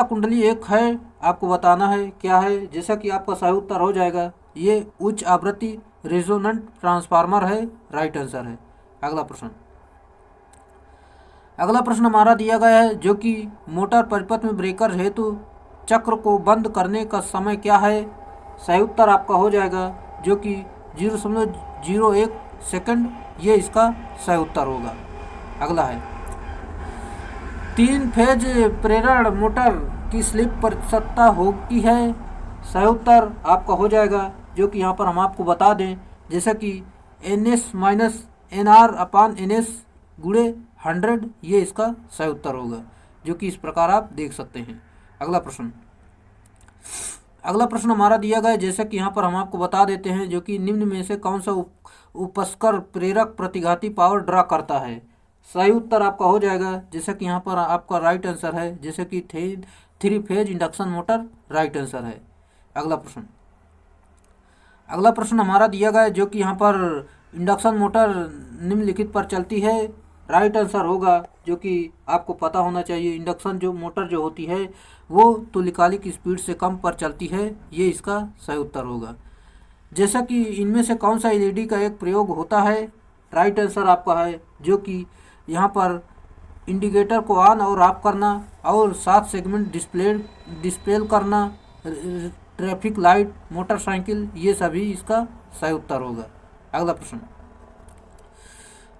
कुंडली एक है, आपको बताना है क्या है। जैसा कि आपका सही उत्तर हो जाएगा, ये उच्च आवृत्ति रेजोनेंट ट्रांसफार्मर है, राइट आंसर है। अगला प्रश्न हमारा दिया गया है, जो कि मोटर परिपथ में ब्रेकर हेतु चक्र को बंद करने का समय क्या है। सही उत्तर आपका हो जाएगा, जो कि 0.01 सेकंड, ये इसका सही उत्तर होगा। अगला है, 3 फेज प्रेरण मोटर की स्लिप प्रतिशतता होती है। सही उत्तर आपका हो जाएगा, जो कि यहाँ पर हम आपको बता दें, जैसा कि NS माइनस NR/NS गुणे 100, ये इसका सही उत्तर होगा, जो कि इस प्रकार आप देख सकते हैं। अगला प्रश्न हमारा दिया गया है, जैसा कि यहाँ पर हम आपको बता देते हैं, जो कि निम्न में से कौन सा उपस्कर प्रेरक प्रतिघाती पावर ड्रा करता है। सही उत्तर आपका हो जाएगा, जैसा कि यहाँ पर आपका राइट आंसर है, जैसे कि 3 phase induction motor right answer है। अगला प्रश्न हमारा दिया गया है, जो कि यहाँ पर इंडक्शन मोटर निम्नलिखित पर चलती है, राइट आंसर होगा, जो कि आपको पता होना चाहिए। इंडक्शन मोटर जो होती है वो तुल्यकालिक स्पीड से कम पर चलती है, ये इसका सही उत्तर होगा। जैसा कि इनमें से कौन सा LED का एक प्रयोग होता है, राइट आंसर आपका है, जो कि यहाँ पर इंडिकेटर को ऑन और ऑफ करना और 7 सेगमेंट डिस्प्ले करना, ट्रैफिक लाइट, मोटरसाइकिल, ये सभी इसका सही उत्तर होगा। अगला प्रश्न,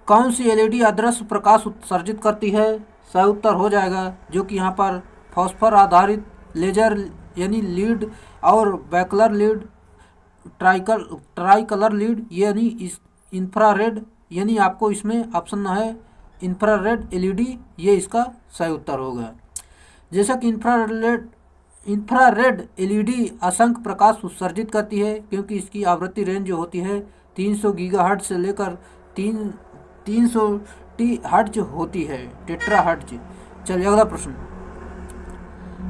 कौन सी LED अदृश्य प्रकाश उत्सर्जित करती है। सही उत्तर हो जाएगा, जो कि यहाँ पर फॉस्फर आधारित लेजर यानी लीड और बैकलर लीड, ट्राई कलर लीड यानी इंफ्रारेड, यानी आपको इसमें ऑप्शन है इंफ्रारेड LED, ये इसका सही उत्तर होगा। जैसा कि इंफ्रारेड LED असंख्य प्रकाश उत्सर्जित करती है, क्योंकि इसकी आवृत्ति रेंज जो होती है 300 गीगाहर्ट्ज से लेकर 300 THz होती है, टेट्रा हर्ट्ज। चलिए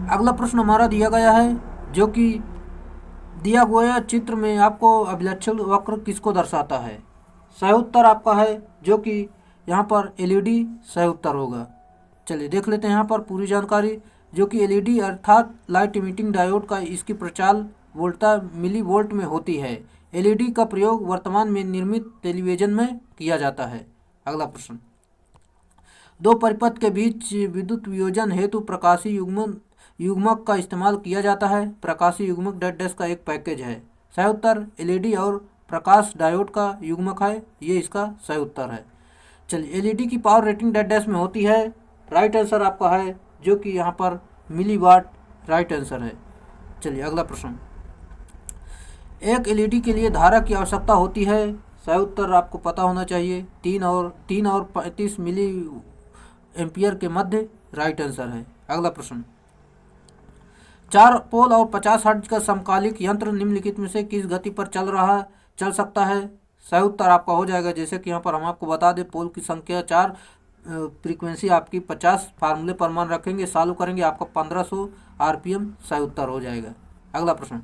अगला प्रश्न हमारा दिया गया है, जो कि दिया गया चित्र में आपको अभिलक्षण वक्र किसको दर्शाता है। सही उत्तर आपका है, जो कि यहाँ पर LED सही उत्तर होगा। चलिए देख लेते हैं यहाँ पर पूरी जानकारी, जो कि LED अर्थात लाइट इमिटिंग डायोड का इसकी प्रचाल वोल्टा मिलीवोल्ट में होती है। LED का प्रयोग वर्तमान में निर्मित टेलीविजन में किया जाता है। अगला प्रश्न, 2 परिपथ के बीच विद्युत वियोजन हेतु प्रकाशीय युग्मक का इस्तेमाल किया जाता है। प्रकाशीय युग्मक डेड डैश का एक पैकेज है। सही उत्तर LED और प्रकाश डायोड का युग्मक है, ये इसका सही उत्तर है। चलिए, LED की पावर रेटिंग डेड डैश में होती है, राइट आंसर आपका है, जो कि यहाँ पर मिलीवाट राइट आंसर है। चलिए अगला प्रश्न, एक LED के लिए धारा की आवश्यकता होती है। सही उत्तर आपको पता होना चाहिए, 3 और 35 मिली एम्पियर के मध्य, राइट आंसर है। अगला प्रश्न, 4 पोल और 50 हर्ट्ज का समकालिक यंत्र निम्नलिखित में से किस गति पर चल सकता है? सही उत्तर आपका हो जाएगा, जैसे कि यहाँ पर हम आपको बता दें, पोल की संख्या 4, फ्रीक्वेंसी आपकी 50, फार्मूले पर मान रखेंगे, चालू करेंगे, आपका 1500 आरपीएम सही उत्तर हो जाएगा। अगला प्रश्न,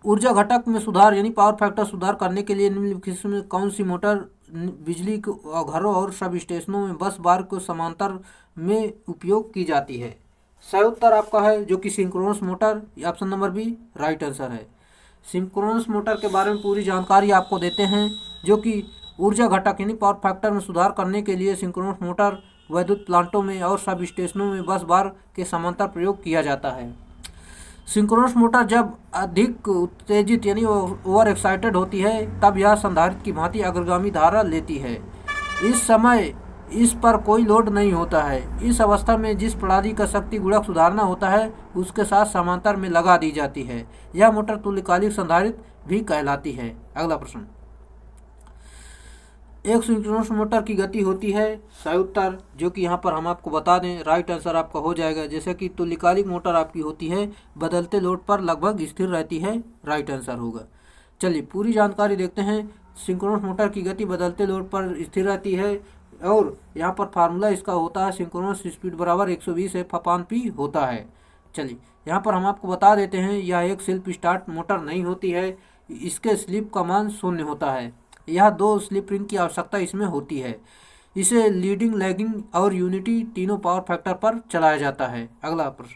ऊर्जा घटक में सुधार यानी पावर फैक्टर सुधार करने के लिए निम्नलिखित में कौन सी मोटर बिजली घरों और सब स्टेशनों में बस बार को समांतर में उपयोग की जाती है? सही उत्तर आपका है जो कि synchronous motor, option number B right answer है। सिंक्रोनस मोटर के बारे में पूरी जानकारी आपको देते हैं, जो कि ऊर्जा घटक यानी पावर फैक्टर में सुधार करने के लिए सिंक्रोनस मोटर विद्युत प्लांटों में और सब स्टेशनों में बस बार के समांतर प्रयोग किया जाता है। सिंक्रोनस मोटर जब अधिक उत्तेजित यानी ओवर एक्साइटेड होती है तब यह संधारित्र की भांति अग्रगामी धारा लेती है। इस समय इस पर कोई लोड नहीं होता है। इस अवस्था में जिस प्रणाली का शक्ति गुणक सुधारना होता है उसके साथ समांतर में लगा दी जाती है। यह मोटर तुल्यकालिक संधारित्र भी कहलाती है। अगला प्रश्न, एक सिंक्रोनस मोटर की गति होती है, सही उत्तर जो कि यहाँ पर हम आपको बता दें, राइट आंसर आपका हो जाएगा। जैसे कि तुल्यकालिक मोटर आपकी होती है, बदलते लोड पर लगभग स्थिर रहती है, राइट आंसर होगा। चलिए पूरी जानकारी देखते हैं। सिंक्रोनस मोटर की गति बदलते लोड पर स्थिर रहती है और यहाँ पर फार्मूला इसका होता है सिंक्रोनस स्पीड बराबर 120 F/P होता है। चलिए यहाँ पर हम आपको बता देते हैं, यह एक सेल्फ स्टार्ट मोटर नहीं होती है। इसके स्लिप का मान 0 होता है। यह 2 स्लिप रिंग की आवश्यकता इसमें होती है। इसे लीडिंग, लैगिंग और यूनिटी तीनों पावर फैक्टर पर चलाया जाता है। अगला प्रश्न,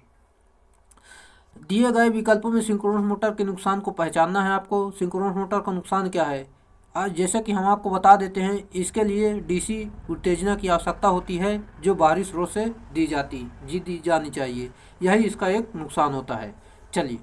दिए गए विकल्पों में सिंक्रोनस मोटर के नुकसान को पहचानना है आपको। सिंक्रोनस मोटर का नुकसान क्या है? आज जैसे कि हम आपको बता देते हैं, इसके लिए डीसी उत्तेजना की आवश्यकता होती है जो बाहरी स्रोत से दी जानी चाहिए। यही इसका एक नुकसान होता है। चलिए